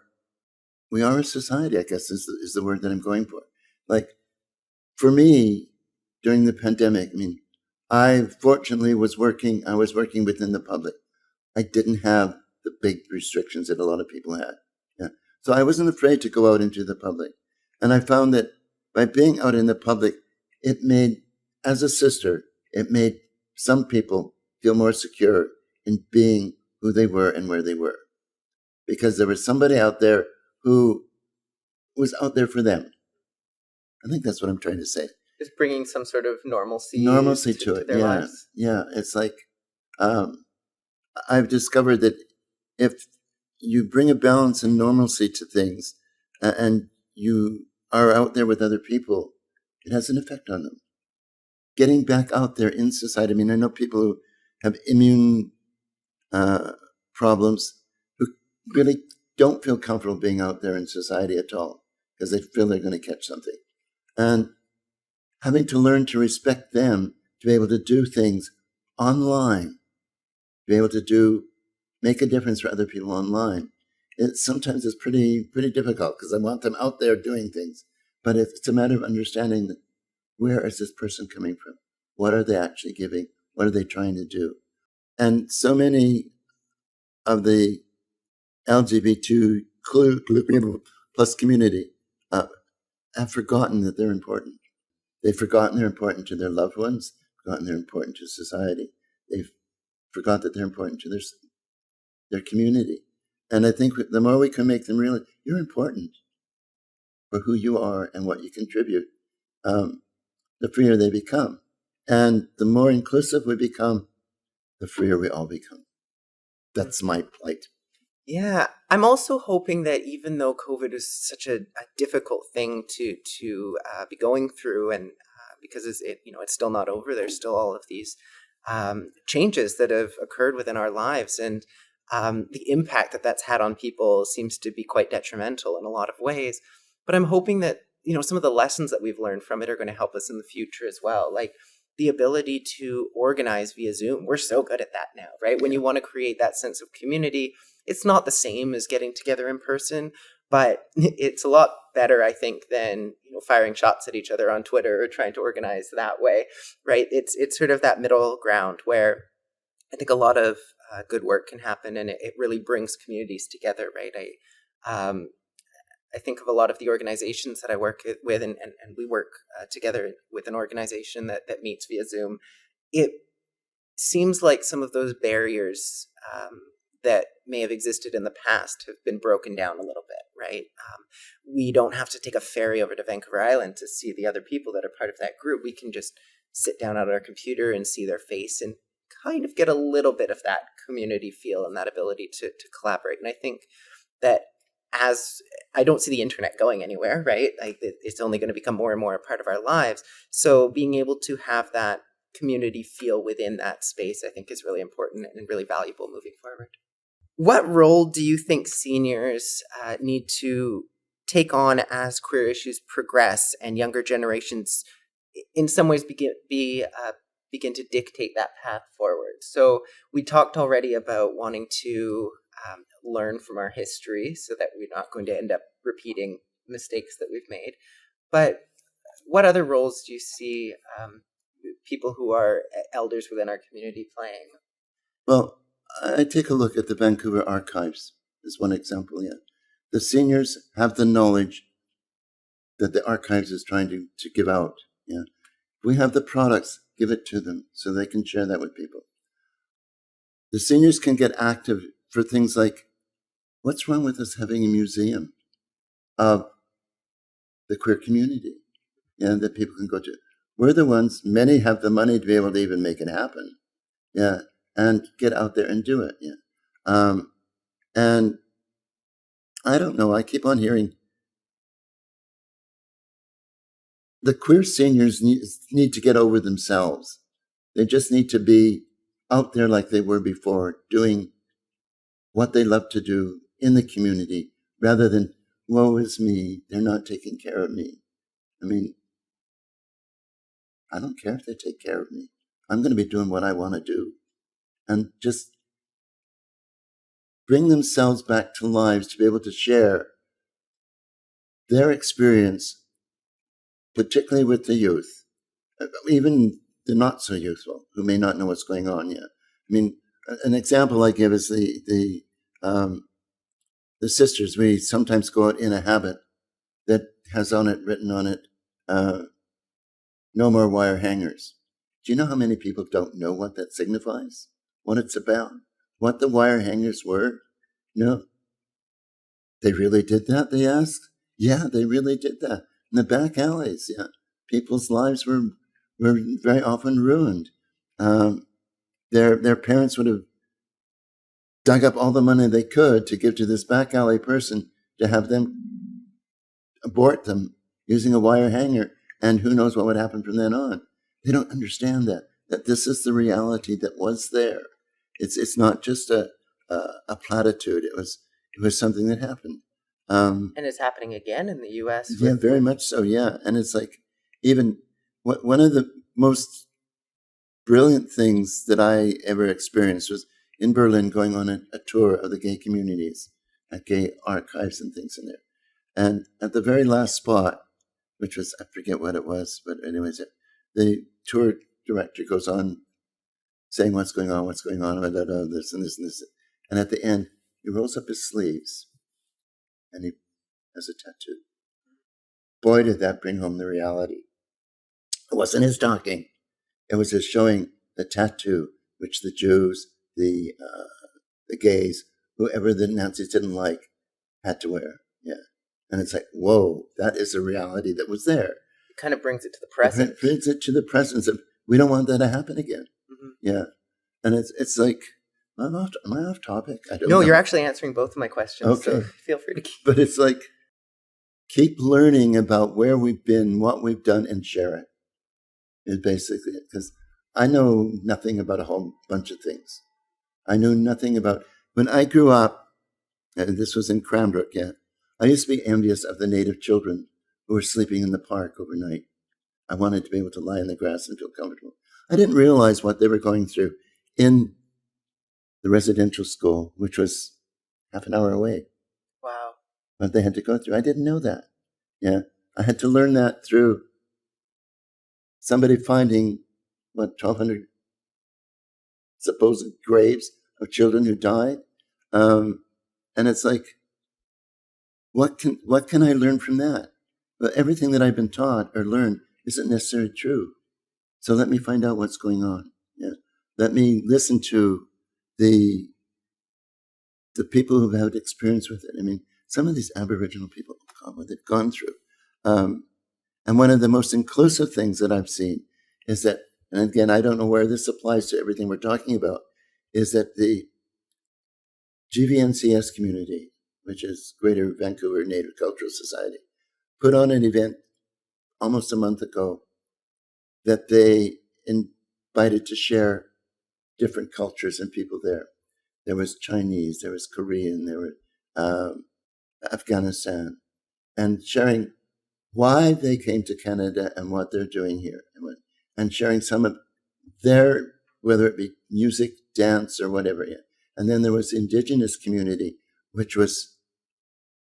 a society, I guess is the word that I'm going for. Like, for me, during the pandemic, I mean, I fortunately was working within the public. I didn't have the big restrictions that a lot of people had. Yeah. So I wasn't afraid to go out into the public. And I found that by being out in the public, it made some people feel more secure in being who they were and where they were. Because there was somebody out there who was out there for them. I think that's what I'm trying to say. Just bringing some sort of normalcy to it. Their lives. Yeah. It's like, I've discovered that if you bring a balance and normalcy to things and you are out there with other people, it has an effect on them. Getting back out there in society. I mean, I know people who have immune problems who really don't feel comfortable being out there in society at all because they feel they're going to catch something. And having to learn to respect them to be able to do things online, to be able to make a difference for other people online. It sometimes is pretty difficult because I want them out there doing things. But it's a matter of understanding that where is this person coming from? What are they actually giving? What are they trying to do? And so many of the LGBT plus community have forgotten that they're important. They've forgotten they're important to their loved ones, forgotten they're important to society. They've forgot that they're important to their community. And I think the more we can make them realize you're important for who you are and what you contribute, the freer they become. And the more inclusive we become, the freer we all become. That's my plight. Yeah, I'm also hoping that even though COVID is such a difficult thing to be going through, and because it's still not over, there's still all of these changes that have occurred within our lives, and the impact that that's had on people seems to be quite detrimental in a lot of ways. But I'm hoping that some of the lessons that we've learned from it are going to help us in the future as well, like the ability to organize via Zoom. We're so good at that now, right? When you want to create that sense of community, it's not the same as getting together in person, but it's a lot better, I think, than firing shots at each other on Twitter or trying to organize that way, right? It's sort of that middle ground where I think a lot of good work can happen, and it really brings communities together, right? I think of a lot of the organizations that I work with, and we work together with an organization that meets via Zoom. It seems like some of those barriers that may have existed in the past have been broken down a little bit, right? We don't have to take a ferry over to Vancouver Island to see the other people that are part of that group. We can just sit down at our computer and see their face and kind of get a little bit of that community feel and that ability to collaborate. And I think that as I don't see the internet going anywhere, right? Like it's only going to become more and more a part of our lives. So being able to have that community feel within that space, I think, is really important and really valuable moving forward. What role do you think seniors need to take on as queer issues progress and younger generations in some ways begin to dictate that path forward? So we talked already about wanting to learn from our history so that we're not going to end up repeating mistakes that we've made. But what other roles do you see people who are elders within our community playing? Well, I take a look at the Vancouver archives as one example. Yeah, the seniors have the knowledge that the archives is trying to give out. Yeah, we have the products, give it to them so they can share that with people. The seniors can get active for things like, what's wrong with us having a museum of the queer community, that people can go to? We're the ones, many have the money to be able to even make it happen, and get out there and do it, and I don't know, I keep on hearing the queer seniors need to get over themselves. They just need to be out there like they were before, doing what they love to do in the community, rather than, woe is me, they're not taking care of me. I mean, I don't care if they take care of me. I'm going to be doing what I want to do. And just bring themselves back to lives to be able to share their experience, particularly with the youth, even the not so youthful who may not know what's going on yet. I mean, an example I give is the sisters. We sometimes go out in a habit that has written on it, no more wire hangers. Do you know how many people don't know what that signifies? What it's about? What the wire hangers were? No. They really did that, they asked? Yeah, they really did that. In the back alleys, People's lives were very often ruined. Their parents would have dug up all the money they could to give to this back alley person to have them abort them using a wire hanger, and who knows what would happen from then on. They don't understand that this is the reality that was there. It's not just a platitude. It was something that happened. And it's happening again in the U.S. Yeah, very much so. Yeah, and it's like even one of the most brilliant things that I ever experienced was in Berlin, going on a tour of the gay communities, at gay archives and things in there. And at the very last spot, which was, I forget what it was, but anyways, the tour director goes on saying what's going on, this and this and this. And at the end, he rolls up his sleeves and he has a tattoo. Boy, did that bring home the reality. It wasn't his talking. It was his showing the tattoo, which the Jews, the gays, whoever the Nazis didn't like, had to wear. Yeah. And it's like, whoa, that is a reality that was there. It kind of brings it to the present. It brings it to the presence of, we don't want that to happen again. Mm-hmm. Yeah. And it's like, am I off topic? I don't know. No, you're actually answering both of my questions. Okay. So feel free to keep. But it's like, keep learning about where we've been, what we've done, and share it. Is basically it. Because I know nothing about a whole bunch of things. I know nothing about, when I grew up, and this was in Cranbrook, yeah, I used to be envious of the native children who were sleeping in the park overnight. I wanted to be able to lie in the grass and feel comfortable. I didn't realize what they were going through in the residential school, which was half an hour away. Wow. What they had to go through. I didn't know that. Yeah. I had to learn that through somebody finding, 1,200 supposed graves of children who died. And it's like, what can I learn from that? But everything that I've been taught or learned isn't necessarily true. So let me find out what's going on. Yeah. Let me listen to the people who've had experience with it. I mean, some of these Aboriginal people, what they've gone through. And one of the most inclusive things that I've seen is that, and again, I don't know where this applies to everything we're talking about, is that the GVNCS community, which is Greater Vancouver Native Cultural Society, put on an event almost a month ago that they invited to share different cultures and people there. There was Chinese, there was Korean, there were Afghanistan, and sharing why they came to Canada and what they're doing here, and sharing some of their, whether it be music, dance, or whatever. And then there was the Indigenous community, which was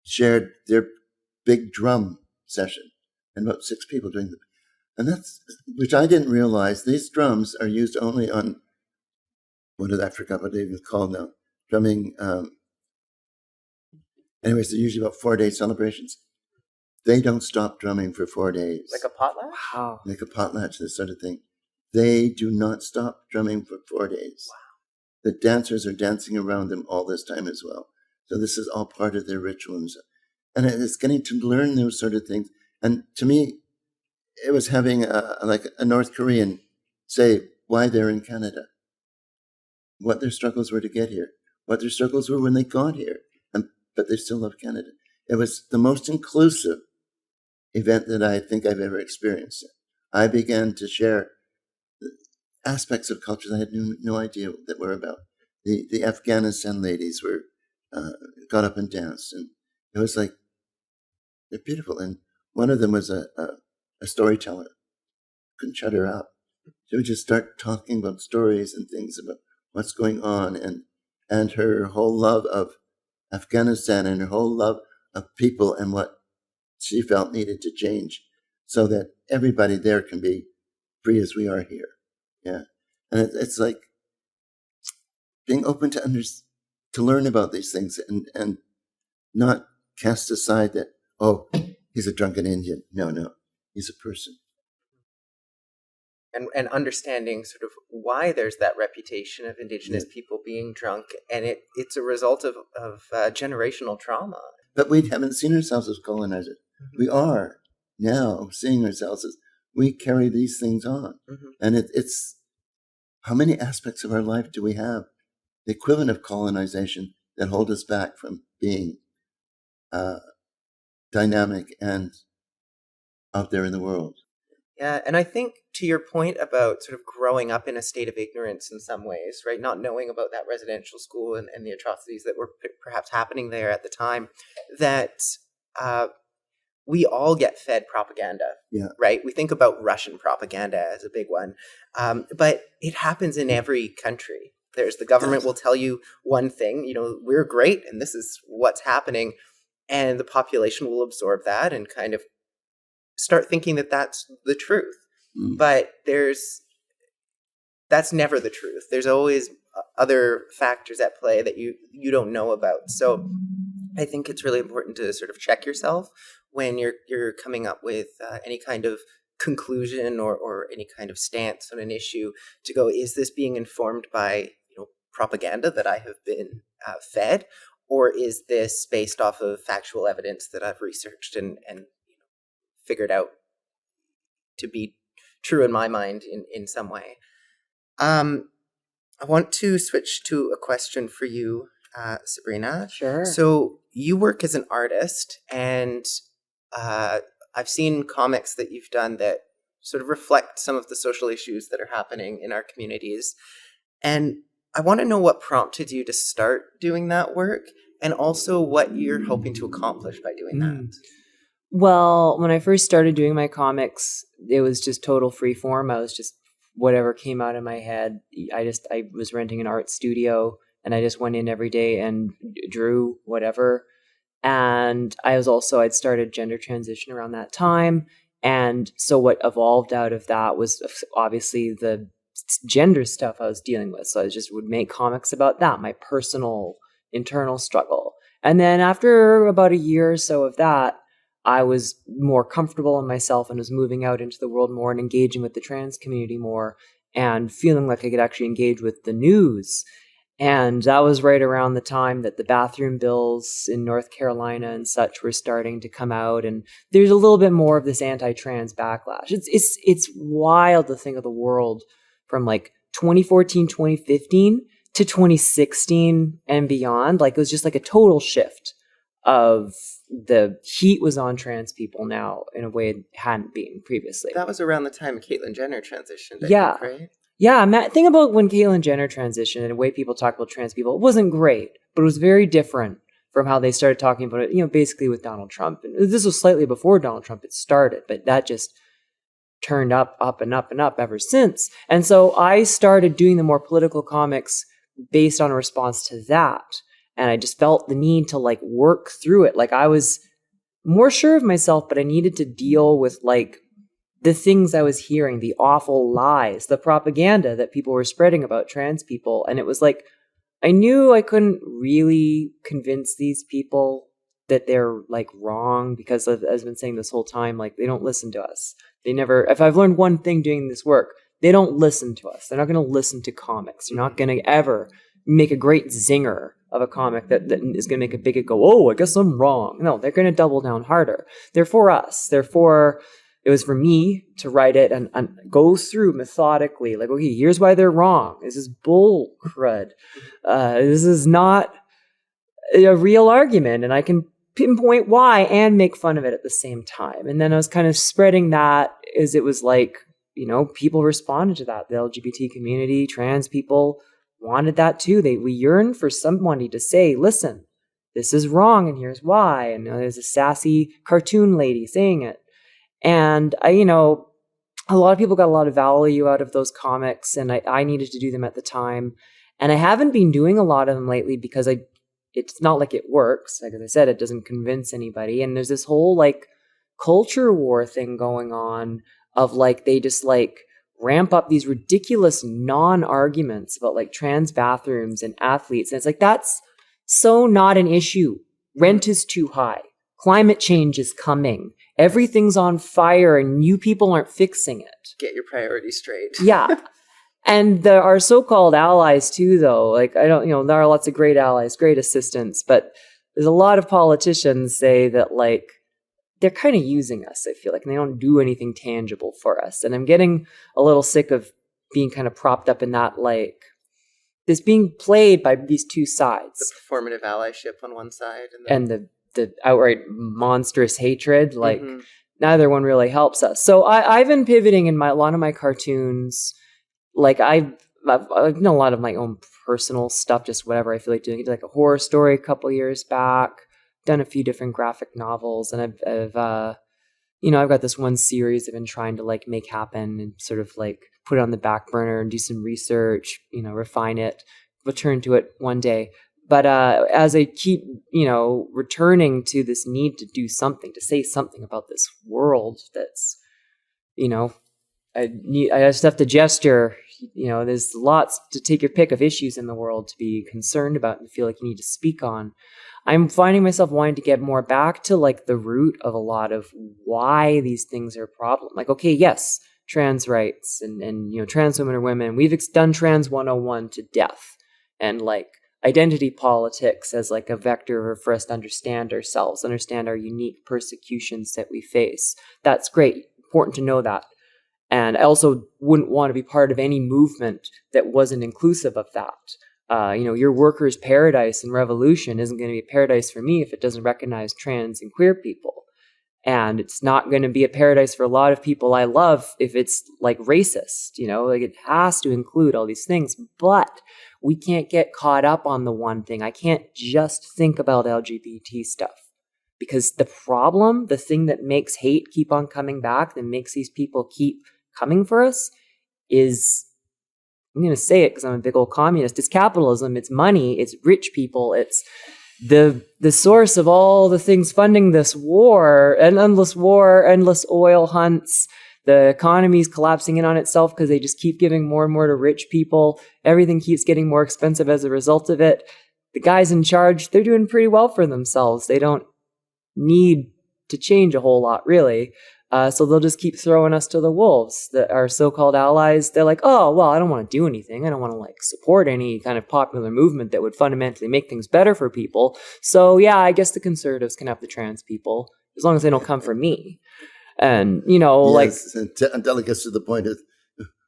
shared their big drum session, and about 6 people doing the, and that's, which I didn't realize, these drums are used only on, I forgot what they even called now, drumming. Anyways, they're usually about 4-day celebrations. They don't stop drumming for 4 days. Like a potlatch? Wow. Like a potlatch, this sort of thing. They do not stop drumming for 4 days. Wow. The dancers are dancing around them all this time as well. So this is all part of their rituals. And it's getting to learn those sort of things. And to me, it was having like a North Korean say why they're in Canada, what their struggles were to get here, what their struggles were when they got here, but they still love Canada. It was the most inclusive event that I think I've ever experienced. I began to share aspects of cultures I had no idea that were about. The Afghanistan ladies were got up and danced, and it was like, they're beautiful. And one of them was a storyteller. Couldn't shut her up. She would just start talking about stories and things about what's going on, and her whole love of Afghanistan and her whole love of people and what she felt needed to change so that everybody there can be free as we are here. Yeah. And it's like being open to learn about these things and not cast aside that, oh, he's a drunken Indian. No, he's a person. And understanding sort of why there's that reputation of Indigenous people being drunk, and it's a result of generational trauma. But we haven't seen ourselves as colonizers. Mm-hmm. We are now seeing ourselves as we carry these things on. Mm-hmm. And it's how many aspects of our life do we have, the equivalent of colonization, that hold us back from being dynamic and out there in the world. Yeah, and I think to your point about sort of growing up in a state of ignorance in some ways, right, not knowing about that residential school and the atrocities that were perhaps happening there at the time, that we all get fed propaganda, right? We think about Russian propaganda as a big one, but it happens in every country. There's the government will tell you one thing, we're great and this is what's happening. And the population will absorb that and kind of start thinking that that's the truth. But that's never the truth. There's always other factors at play that you don't know about. So I think it's really important to sort of check yourself when you're coming up with any kind of conclusion or any kind of stance on an issue, to go, is this being informed by propaganda that I have been fed, or is this based off of factual evidence that I've researched and figured out to be true in my mind in some way? I want to switch to a question for you, Sabrina. Sure. So you work as an artist, and I've seen comics that you've done that sort of reflect some of the social issues that are happening in our communities. And I want to know what prompted you to start doing that work, and also what you're hoping to accomplish by doing that. Well, when I first started doing my comics, it was just total freeform. I was just whatever came out of my head. I was renting an art studio, and I just went in every day and drew whatever. And I'd started gender transition around that time. And so what evolved out of that was obviously the gender stuff I was dealing with. So I just would make comics about that, my personal internal struggle. And then after about a year or so of that, I was more comfortable in myself and was moving out into the world more and engaging with the trans community more and feeling like I could actually engage with the news. And that was right around the time that the bathroom bills in North Carolina and such were starting to come out. And there's a little bit more of this anti-trans backlash. It's wild to think of the world from like 2014, 2015 to 2016 and beyond. Like, it was just like a total shift of the heat was on trans people now in a way it hadn't been previously. That was around the time Caitlyn Jenner transitioned, I think, right? Yeah, think about when Caitlyn Jenner transitioned and the way people talk about trans people. It wasn't great, but it was very different from how they started talking about it, basically with Donald Trump. And this was slightly before Donald Trump had started, but that just turned up and up and up ever since. And so I started doing the more political comics based on a response to that. And I just felt the need to like work through it. Like, I was more sure of myself, but I needed to deal with like the things I was hearing, the awful lies, the propaganda that people were spreading about trans people. And it was like, I knew I couldn't really convince these people that they're like wrong, because as I've been saying this whole time, like, they don't listen to us. They never, if I've learned one thing doing this work, they don't listen to us. They're not going to listen to comics. They're not going to ever make a great zinger of a comic that is going to make a bigot go, oh, I guess I'm wrong. No, they're going to double down harder. They're for us. It was for me to write it and go through methodically, like, okay, here's why they're wrong. This is bull crud. This is not a real argument, and I can pinpoint why and make fun of it at the same time. And then I was kind of spreading that as it was like, people responded to that. The LGBT community, trans people wanted that too. We yearned for somebody to say, listen, this is wrong and here's why. And there's a sassy cartoon lady saying it. And a lot of people got a lot of value out of those comics, and I needed to do them at the time. And I haven't been doing a lot of them lately because it's not like it works. Like, as I said, it doesn't convince anybody. And there's this whole like culture war thing going on of like, they just like ramp up these ridiculous non-arguments about like trans bathrooms and athletes. And it's like, that's so not an issue. Rent is too high. Climate change is coming. Everything's on fire and you people aren't fixing it. Get your priorities straight. Yeah. And there are so-called allies too, though. Like, there are lots of great allies, great assistants, but there's a lot of politicians say that like, they're kind of using us, I feel like, and they don't do anything tangible for us. And I'm getting a little sick of being kind of propped up in that, like, this being played by these two sides. The performative allyship on one side. And the outright monstrous hatred, like, neither one really helps us. So I've been pivoting in a lot of my cartoons. Like, I've done a lot of my own personal stuff, just whatever I feel like doing. I did like a horror story a couple years back. done a few different graphic novels, and I've got this one series I've been trying to like make happen and sort of like put it on the back burner and do some research, refine it, return to it one day. But as I keep, returning to this need to do something, to say something about this world that's, I just have to gesture, there's lots to take your pick of issues in the world to be concerned about and feel like you need to speak on. I'm finding myself wanting to get more back to like the root of a lot of why these things are a problem. Like, okay, yes, trans rights and trans women are women. We've done Trans 101 to death, and like identity politics as like a vector for us to understand ourselves, understand our unique persecutions that we face. That's great. Important to know that. And I also wouldn't want to be part of any movement that wasn't inclusive of that. Your workers' paradise and revolution isn't going to be a paradise for me if it doesn't recognize trans and queer people. And it's not going to be a paradise for a lot of people I love if it's like racist, like it has to include all these things. But we can't get caught up on the one thing. I can't just think about LGBT stuff, because the problem, the thing that makes hate keep on coming back, that makes these people keep coming for us, is, I'm going to say it because I'm a big old communist, it's capitalism, it's money, it's rich people, it's the source of all the things funding this war, endless oil hunts. The economy's collapsing in on itself because they just keep giving more and more to rich people. Everything keeps getting more expensive as a result of it. The guys in charge, they're doing pretty well for themselves. They don't need to change a whole lot, really. So they'll just keep throwing us to the wolves. Our so-called allies, they're like, oh, well, I don't want to do anything. I don't want to like support any kind of popular movement that would fundamentally make things better for people. So yeah, I guess the conservatives can have the trans people, as long as they don't come for me. And, yes, until it gets to the point of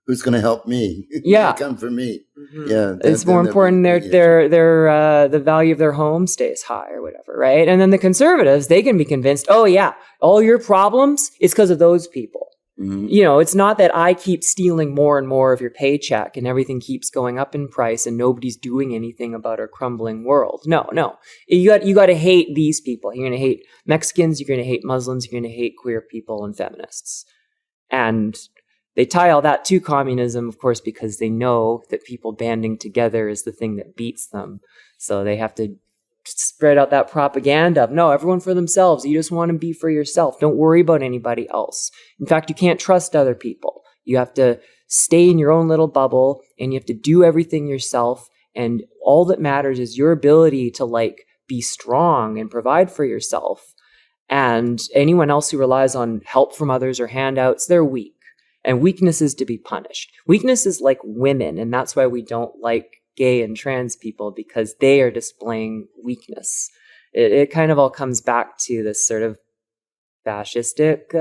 who's going to help me? Yeah. Come for me. Mm-hmm. Yeah. It's more important the value of their home stays high or whatever, right? And then the conservatives, they can be convinced, oh yeah, all your problems is because of those people. Mm-hmm. It's not that I keep stealing more and more of your paycheck and everything keeps going up in price and nobody's doing anything about our crumbling world. No. You got to hate these people. You're going to hate Mexicans, you're going to hate Muslims, you're going to hate queer people and feminists. And they tie all that to communism, of course, because they know that people banding together is the thing that beats them. So they have to spread out that propaganda of, no, everyone for themselves. You just want to be for yourself. Don't worry about anybody else. In fact, you can't trust other people. You have to stay in your own little bubble and you have to do everything yourself. And all that matters is your ability to like be strong and provide for yourself. And anyone else who relies on help from others or handouts, they're weak. And weakness is to be punished. Weakness is like women, and that's why we don't like gay and trans people, because they are displaying weakness. It kind of all comes back to this sort of fascistic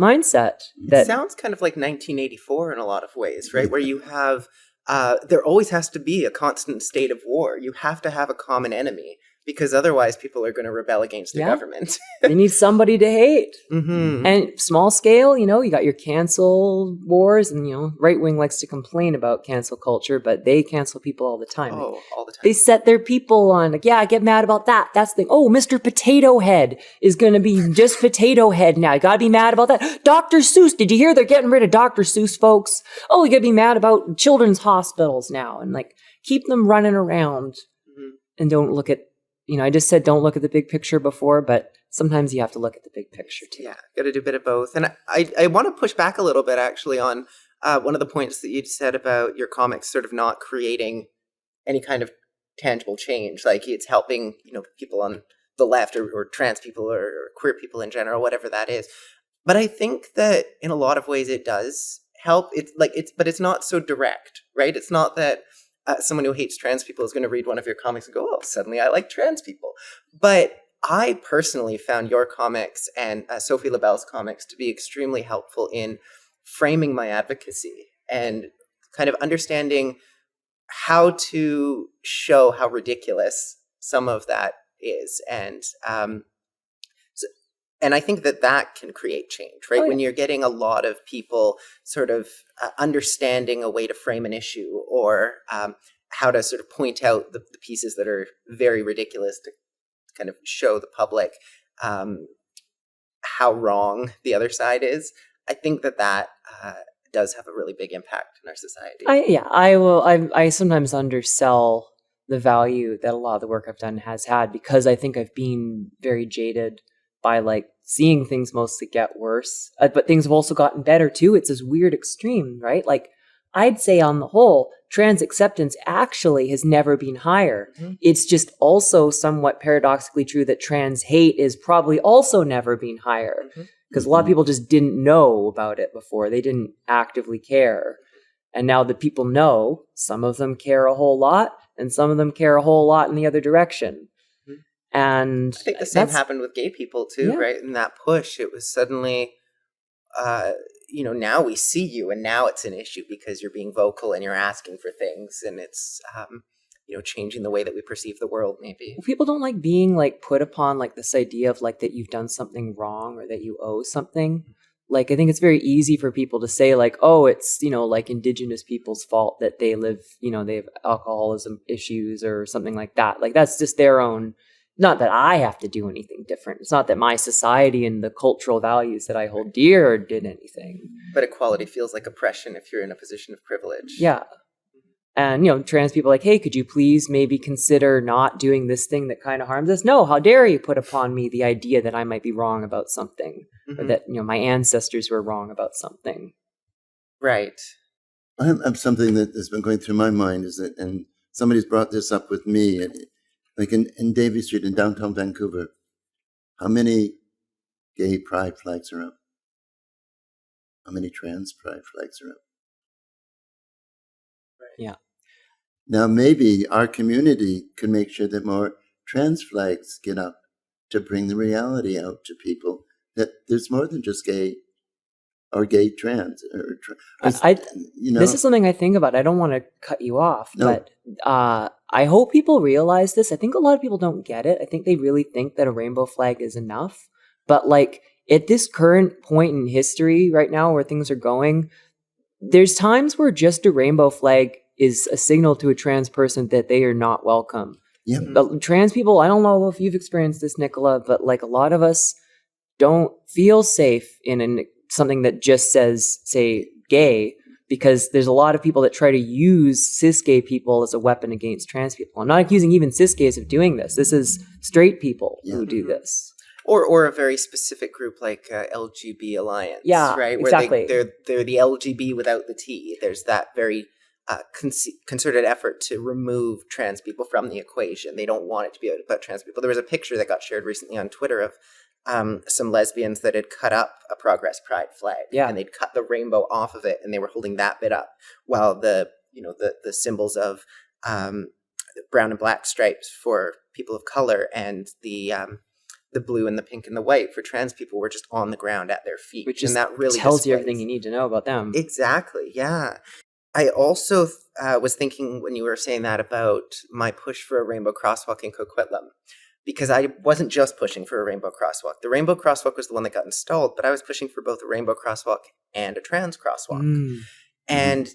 mindset. It sounds kind of like 1984 in a lot of ways, right? Where you have, there always has to be a constant state of war. You have to have a common enemy, because otherwise people are going to rebel against the government. They need somebody to hate. Mm-hmm. And small scale, you got your cancel wars, and, right wing likes to complain about cancel culture, but they cancel people all the time. Oh, all the time. They set their people on, like, yeah, I get mad about that. That's the thing. Oh, Mr. Potato Head is going to be just Potato Head now. You got to be mad about that. Dr. Seuss, did you hear they're getting rid of Dr. Seuss, folks? Oh, you got to be mad about children's hospitals now. And, like, keep them running around and don't look at, I just said don't look at the big picture before, but sometimes you have to look at the big picture too. Yeah, got to do a bit of both. And I want to push back a little bit actually on one of the points that you said about your comics sort of not creating any kind of tangible change. Like it's helping, people on the left or trans people or queer people in general, whatever that is. But I think that in a lot of ways it does help. But it's not so direct, right? It's not that someone who hates trans people is going to read one of your comics and go, oh, suddenly I like trans people. But I personally found your comics and Sophie LaBelle's comics to be extremely helpful in framing my advocacy and kind of understanding how to show how ridiculous some of that is. And I think that can create change, right? Oh, yeah. When you're getting a lot of people sort of understanding a way to frame an issue or how to sort of point out the pieces that are very ridiculous kind of show the public how wrong the other side is. I think that does have a really big impact in our society. I sometimes undersell the value that a lot of the work I've done has had, because I think I've been very jaded by like seeing things mostly get worse, but things have also gotten better too. It's this weird extreme, right? Like I'd say on the whole, trans acceptance actually has never been higher. Mm-hmm. It's just also somewhat paradoxically true that trans hate is probably also never been higher, because a lot of people just didn't know about it before. They didn't actively care. And now that people know, some of them care a whole lot, and some of them care a whole lot in the other direction. And I think the same happened with gay people too, right? In that push, it was suddenly, now we see you, and now it's an issue because you're being vocal and you're asking for things, and it's, changing the way that we perceive the world. Maybe people don't like being like put upon like this idea of like that you've done something wrong or that you owe something. Like, I think it's very easy for people to say like, oh, it's, like Indigenous people's fault that they live, they have alcoholism issues or something like that. Like, that's just their own. Not that I have to do anything different. It's not that my society and the cultural values that I hold dear did anything. But equality feels like oppression if you're in a position of privilege. Yeah. And, trans people are like, hey, could you please maybe consider not doing this thing that kind of harms us? No, how dare you put upon me the idea that I might be wrong about something, or that, my ancestors were wrong about something. Right. I'm something that has been going through my mind is that, and somebody's brought this up with me, like in Davie Street in downtown Vancouver, how many gay pride flags are up? How many trans pride flags are up? Yeah. Now, maybe our community could make sure that more trans flags get up to bring the reality out to people that there's more than just gay or gay trans. This is something I think about. I don't want to cut you off, but I hope people realize this. I think a lot of people don't get it. I think they really think that a rainbow flag is enough. But like at this current point in history right now where things are going, there's times where just a rainbow flag is a signal to a trans person that they are not welcome. Yeah. But trans people, I don't know if you've experienced this, Nicola, but like a lot of us don't feel safe in something that just says, say, gay, because there's a lot of people that try to use cis gay people as a weapon against trans people. I'm not accusing even cis gays of doing this. This is straight people who do this. Or a very specific group like LGB Alliance, right? Where exactly. They're the LGB without the T. There's that very concerted effort to remove trans people from the equation. They don't want it to be about trans people. There was a picture that got shared recently on Twitter of some lesbians that had cut up a Progress Pride flag, and they'd cut the rainbow off of it, and they were holding that bit up, while the symbols of brown and black stripes for people of color and the blue and the pink and the white for trans people were just on the ground at their feet. Which that really tells you everything you need to know about them. Exactly, yeah. I also was thinking when you were saying that about my push for a rainbow crosswalk in Coquitlam, because I wasn't just pushing for a rainbow crosswalk. The rainbow crosswalk was the one that got installed, but I was pushing for both a rainbow crosswalk and a trans crosswalk. And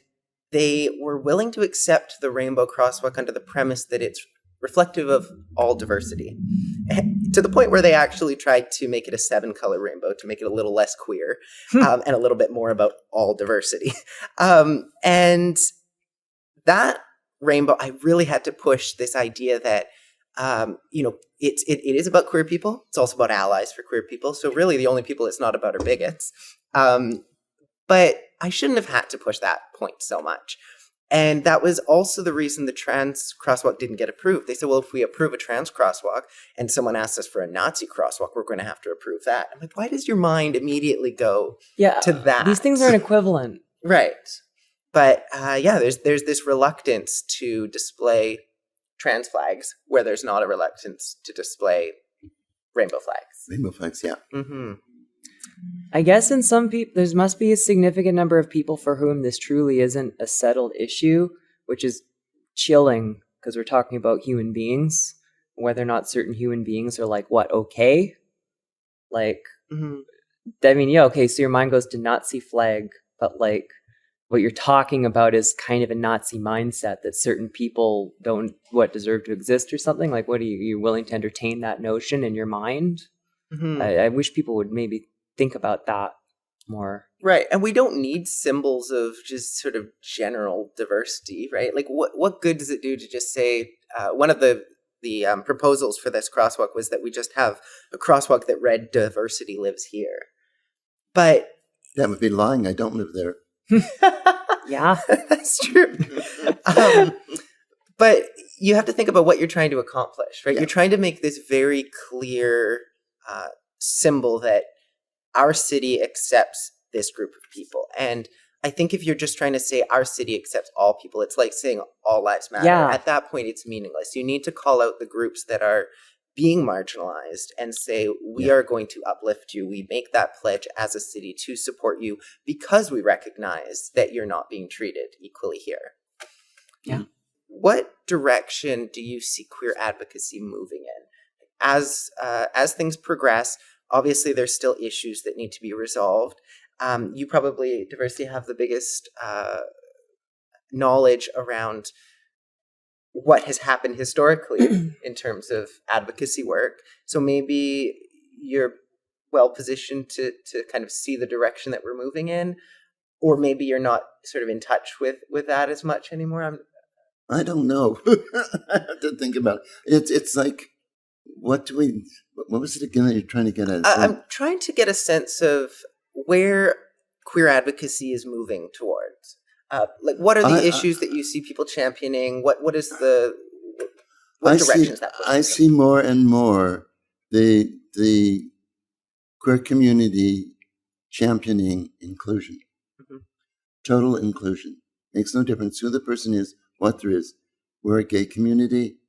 they were willing to accept the rainbow crosswalk under the premise that it's reflective of all diversity, to the point where they actually tried to make it a 7-color rainbow to make it a little less queer and a little bit more about all diversity. And that rainbow, I really had to push this idea that, it is about queer people. It's also about allies for queer people. So really the only people it's not about are bigots. But I shouldn't have had to push that point so much. And that was also the reason the trans crosswalk didn't get approved. They said, well, if we approve a trans crosswalk and someone asks us for a Nazi crosswalk, we're going to have to approve that. I'm like, why does your mind immediately go to that? These things aren't equivalent. Right. But there's this reluctance to display trans flags where there's not a reluctance to display rainbow flags. Rainbow flags, yeah. Mm-hmm. I guess in some people, there must be a significant number of people for whom this truly isn't a settled issue, which is chilling because we're talking about human beings, whether or not certain human beings are like, what, okay? Like, I mean, yeah, okay, so your mind goes to Nazi flag, but like, what you're talking about is kind of a Nazi mindset that certain people don't deserve to exist or something. Like, what are you willing to entertain that notion in your mind? Mm-hmm. I wish people would maybe think about that more. Right. And we don't need symbols of just sort of general diversity, right? Like what good does it do to just say, one of the proposals for this crosswalk was that we just have a crosswalk that read diversity lives here. But That would be lying. I don't live there. Yeah. that's true. But you have to think about what you're trying to accomplish, right? Yeah. You're trying to make this very clear symbol that our city accepts this group of people. And I think if you're just trying to say our city accepts all people, it's like saying all lives matter. Yeah. At that point, it's meaningless. You need to call out the groups that are being marginalized and say, we are going to uplift you. We make that pledge as a city to support you because we recognize that you're not being treated equally here. Yeah. What direction do you see queer advocacy moving in? As things progress, obviously there's still issues that need to be resolved. You probably, Diversity, have the biggest knowledge around what has happened historically in terms of advocacy work. So maybe you're well positioned to kind of see the direction that we're moving in, or maybe you're not sort of in touch with that as much anymore. I don't know. I have to think about it. It's like, what was it again that you're trying to get at? I'm trying to get a sense of where queer advocacy is moving towards. Like, what are the issues that you see people championing? What is the direction is that pushing? I see more and more the queer community championing inclusion, total inclusion. Makes no difference who the person is, what there is. We're a gay community.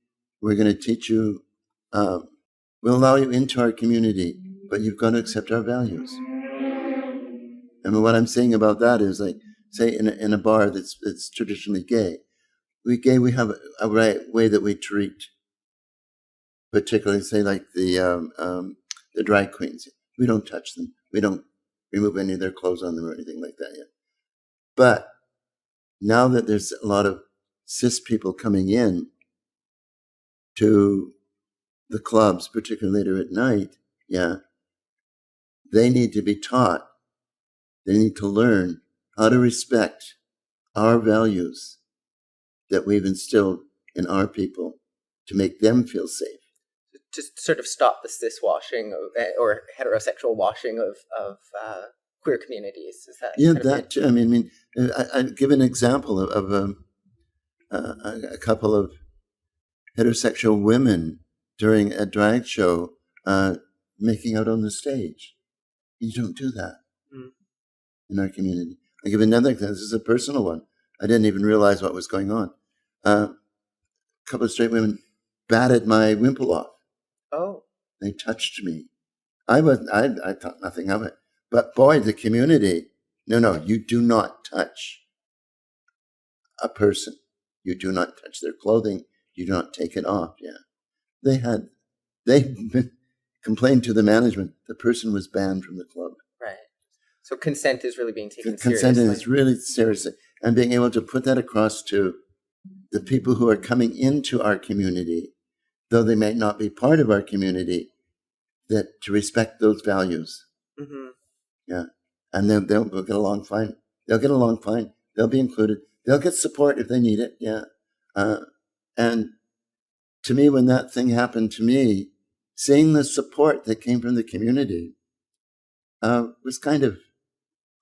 We're going to teach you. We'll allow you into our community, but you've got to accept our values. And what I'm saying about that is, like, say in a bar that's traditionally gay, we have a way that we treat, particularly say like the drag queens. We don't touch them. We don't remove any of their clothes on them or anything like that yet. But now that there's a lot of cis people coming in to the clubs, particularly later at night, they need to be taught. They need to learn how to respect our values that we've instilled in our people to make them feel safe. Just sort of stop the cis washing or heterosexual washing of queer communities. Is that? Yeah, that too. I mean, I give an example of a couple of heterosexual women during a drag show making out on the stage. You don't do that in our community. I give another example. This is a personal one. I didn't even realize what was going on. A couple of straight women batted my wimple off. Oh. They touched me. I thought nothing of it. But boy, the community, no, you do not touch a person. You do not touch their clothing. You do not take it off. Yeah. They complained to the management. The person was banned from the club. Right. So consent is really being taken seriously. Consent is really seriously. And being able to put that across to the people who are coming into our community, though they may not be part of our community, that to respect those values. Mm-hmm. Yeah. And they'll get along fine. They'll get along fine. They'll be included. They'll get support if they need it. Yeah. And to me, when that thing happened to me, seeing the support that came from the community was kind of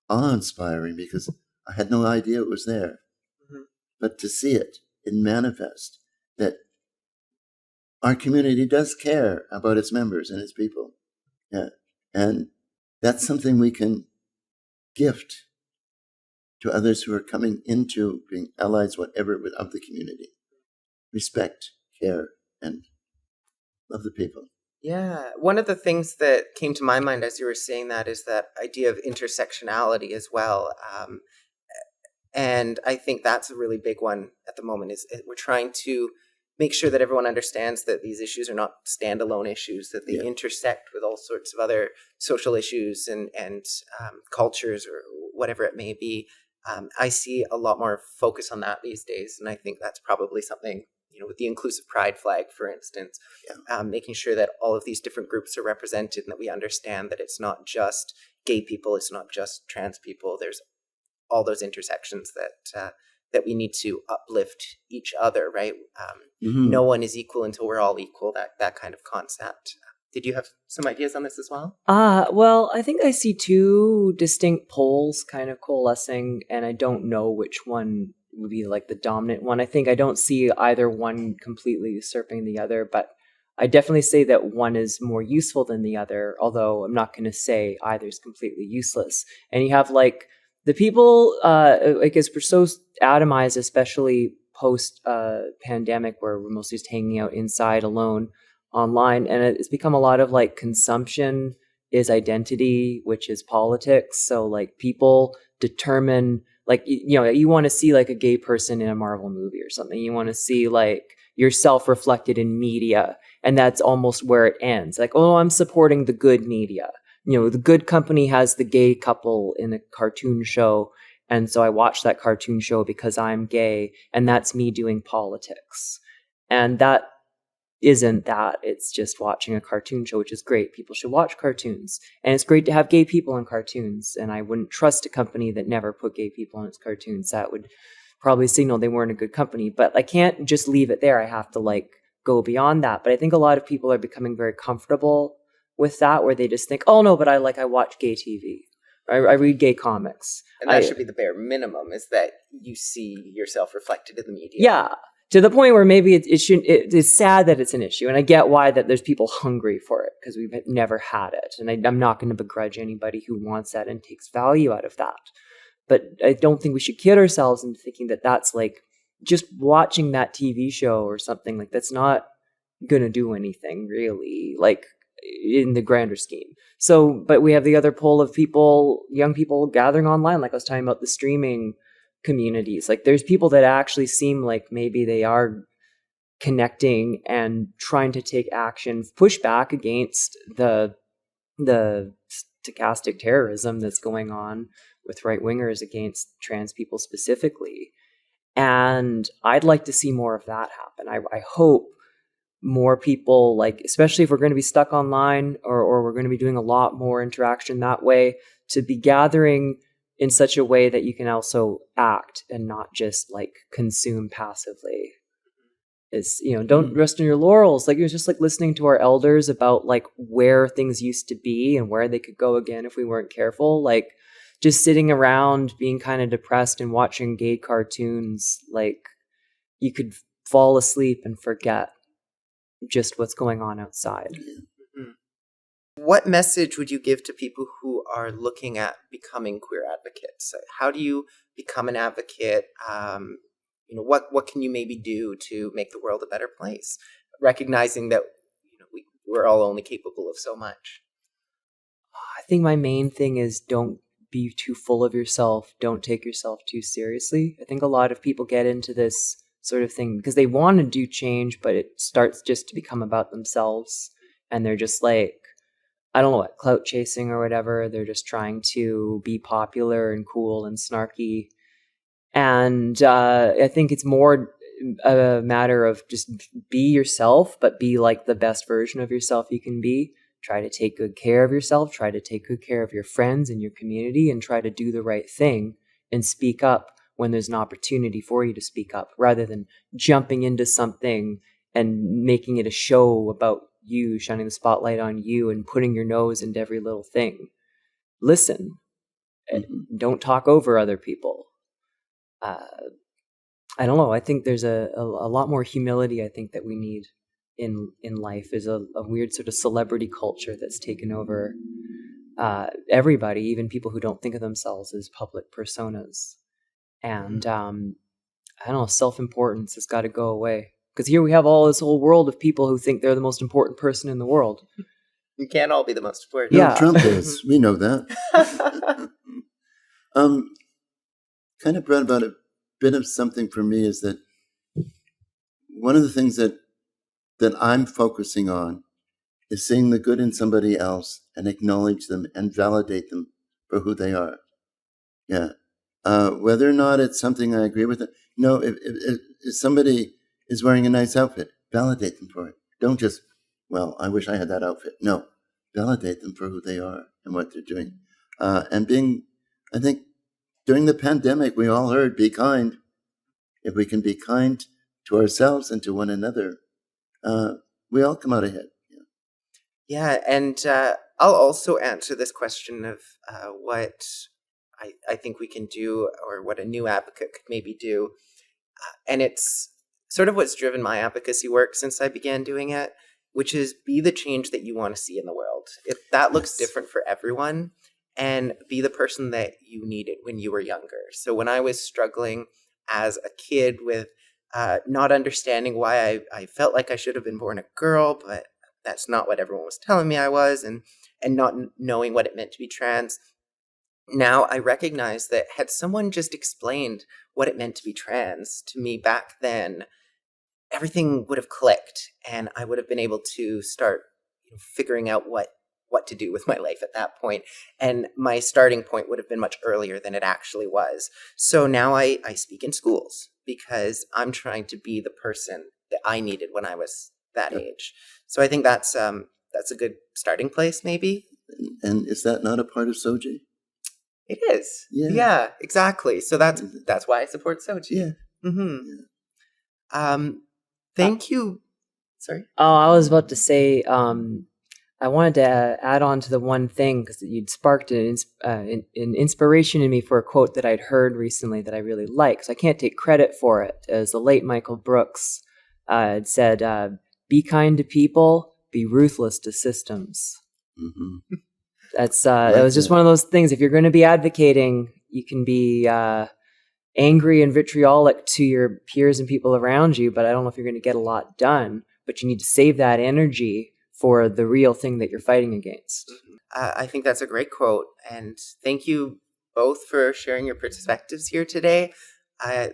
awe-inspiring because I had no idea it was there. Mm-hmm. But to see it manifest, that our community does care about its members and its people. Yeah. And that's something we can gift to others who are coming into being allies, whatever, of the community. Respect, care, and love the people. Yeah. One of the things that came to my mind as you were saying that is that idea of intersectionality as well. And I think that's a really big one at the moment is we're trying to make sure that everyone understands that these issues are not standalone issues, that they intersect with all sorts of other social issues and cultures or whatever it may be. I see a lot more focus on that these days, and I think that's probably something, with the inclusive pride flag, for instance, making sure that all of these different groups are represented and that we understand that it's not just gay people, it's not just trans people. There's all those intersections that we need to uplift each other, right? No one is equal until we're all equal, that kind of concept. Did you have some ideas on this as well? Well, I think I see two distinct poles kind of coalescing, and I don't know which one would be like the dominant one. I think I don't see either one completely usurping the other, but I definitely say that one is more useful than the other, although I'm not going to say either is completely useless. And you have like the people, I guess we're so atomized, especially post pandemic, where we're mostly just hanging out inside alone online, and it's become a lot of like consumption is identity, which is politics. So like people determine, like, you want to see like a gay person in a Marvel movie or something. You want to see like yourself reflected in media, and that's almost where it ends. Like, oh, I'm supporting the good media. The good company has the gay couple in a cartoon show, and so I watch that cartoon show because I'm gay, and that's me doing politics. And that isn't that. It's just watching a cartoon show, which is great. People should watch cartoons. And it's great to have gay people in cartoons. And I wouldn't trust a company that never put gay people in its cartoons. That would probably signal they weren't a good company. But I can't just leave it there. I have to like go beyond that. But I think a lot of people are becoming very comfortable with that, where they just think, oh no, but I watch gay TV. I read gay comics. And that should be the bare minimum, is that you see yourself reflected in the media. Yeah. To the point where maybe it shouldn't. It's sad that it's an issue, and I get why that there's people hungry for it, because we've never had it, and I'm not going to begrudge anybody who wants that and takes value out of that. But I don't think we should kid ourselves into thinking that that's like just watching that TV show or something, like that's not going to do anything really, like in the grander scheme. So, but we have the other pole of people, young people gathering online, like I was talking about the streaming communities. Like there's people that actually seem like maybe they are connecting and trying to take action, push back against the stochastic terrorism that's going on with right-wingers against trans people specifically. And I'd like to see more of that happen. I hope more people, like, especially if we're going to be stuck online or we're going to be doing a lot more interaction that way, to be gathering in such a way that you can also act and not just like consume passively. Is, don't rest on your laurels. Like, it was just like listening to our elders about like where things used to be and where they could go again if we weren't careful. Like just sitting around being kind of depressed and watching gay cartoons, like you could fall asleep and forget just what's going on outside. Mm-hmm. What message would you give to people who are looking at becoming queer advocates? How do you become an advocate? What can you maybe do to make the world a better place? Recognizing that we're all only capable of so much. I think my main thing is don't be too full of yourself. Don't take yourself too seriously. I think a lot of people get into this sort of thing because they want to do change, but it starts just to become about themselves. And they're just like, I don't know what, clout chasing or whatever. They're just trying to be popular and cool and snarky. And I think it's more a matter of just be yourself, but be like the best version of yourself you can be. Try to take good care of yourself. Try to take good care of your friends and your community, and try to do the right thing and speak up when there's an opportunity for you to speak up, rather than jumping into something and making it a show about you, shining the spotlight on you and putting your nose into every little thing. Listen, and don't talk over other people. I don't know. I think there's a lot more humility, I think, that we need in life. Is a weird sort of celebrity culture that's taken over everybody, even people who don't think of themselves as public personas. And I don't know, self-importance has got to go away. Because here we have all this whole world of people who think they're the most important person in the world. You can't all be the most important. Yeah, Trump is. We know that. Kind of brought about a bit of something for me is that one of the things that I'm focusing on is seeing the good in somebody else and acknowledge them and validate them for who they are. Yeah. Whether or not it's something I agree with, if somebody is wearing a nice outfit, validate them for it. Don't just, well, I wish I had that outfit. No, validate them for who they are and what they're doing. I think during the pandemic, we all heard, be kind. If we can be kind to ourselves and to one another, we all come out ahead. Yeah, and I'll also answer this question of what I think we can do, or what a new advocate could maybe do. And it's sort of what's driven my advocacy work since I began doing it, which is be the change that you want to see in the world. If that looks different for everyone, and be the person that you needed when you were younger. So when I was struggling as a kid with not understanding why I felt like I should have been born a girl, but that's not what everyone was telling me I was, and not knowing what it meant to be trans, now I recognize that had someone just explained what it meant to be trans to me back then, everything would have clicked, and I would have been able to start figuring out what to do with my life at that point. And my starting point would have been much earlier than it actually was. So now I speak in schools because I'm trying to be the person that I needed when I was that age. So I think that's a good starting place, maybe. And is that not a part of SOGI? It is. Yeah, exactly. So that's why I support SOGI. Yeah. Mm-hmm. Yeah. Thank you. Sorry. Oh, I was about to say, I wanted to add on to the one thing, because you'd sparked an inspiration in me for a quote that I'd heard recently that I really like. So I can't take credit for it. As the late Michael Brooks had said, be kind to people, be ruthless to systems. Mm-hmm. That's it was just one of those things. If you're going to be advocating, you can be angry and vitriolic to your peers and people around you, but I don't know if you're going to get a lot done. But you need to save that energy for the real thing that you're fighting against. I think that's a great quote, and thank you both for sharing your perspectives here today.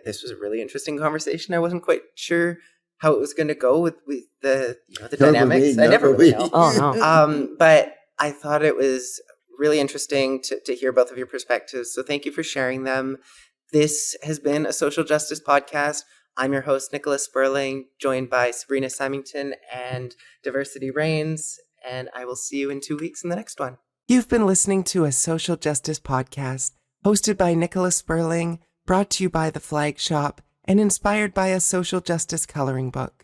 This was a really interesting conversation. I wasn't quite sure how it was going to go with the dynamics. I never really know. Oh no. But I thought it was really interesting to hear both of your perspectives. So thank you for sharing them. This has been a social justice podcast. I'm your host, Nicola Sperling, joined by Sabrina Symington and Diversity Reigns, and I will see you in 2 weeks in the next one. You've been listening to a social justice podcast hosted by Nicola Sperling, brought to you by The Flag Shop, and inspired by a social justice coloring book.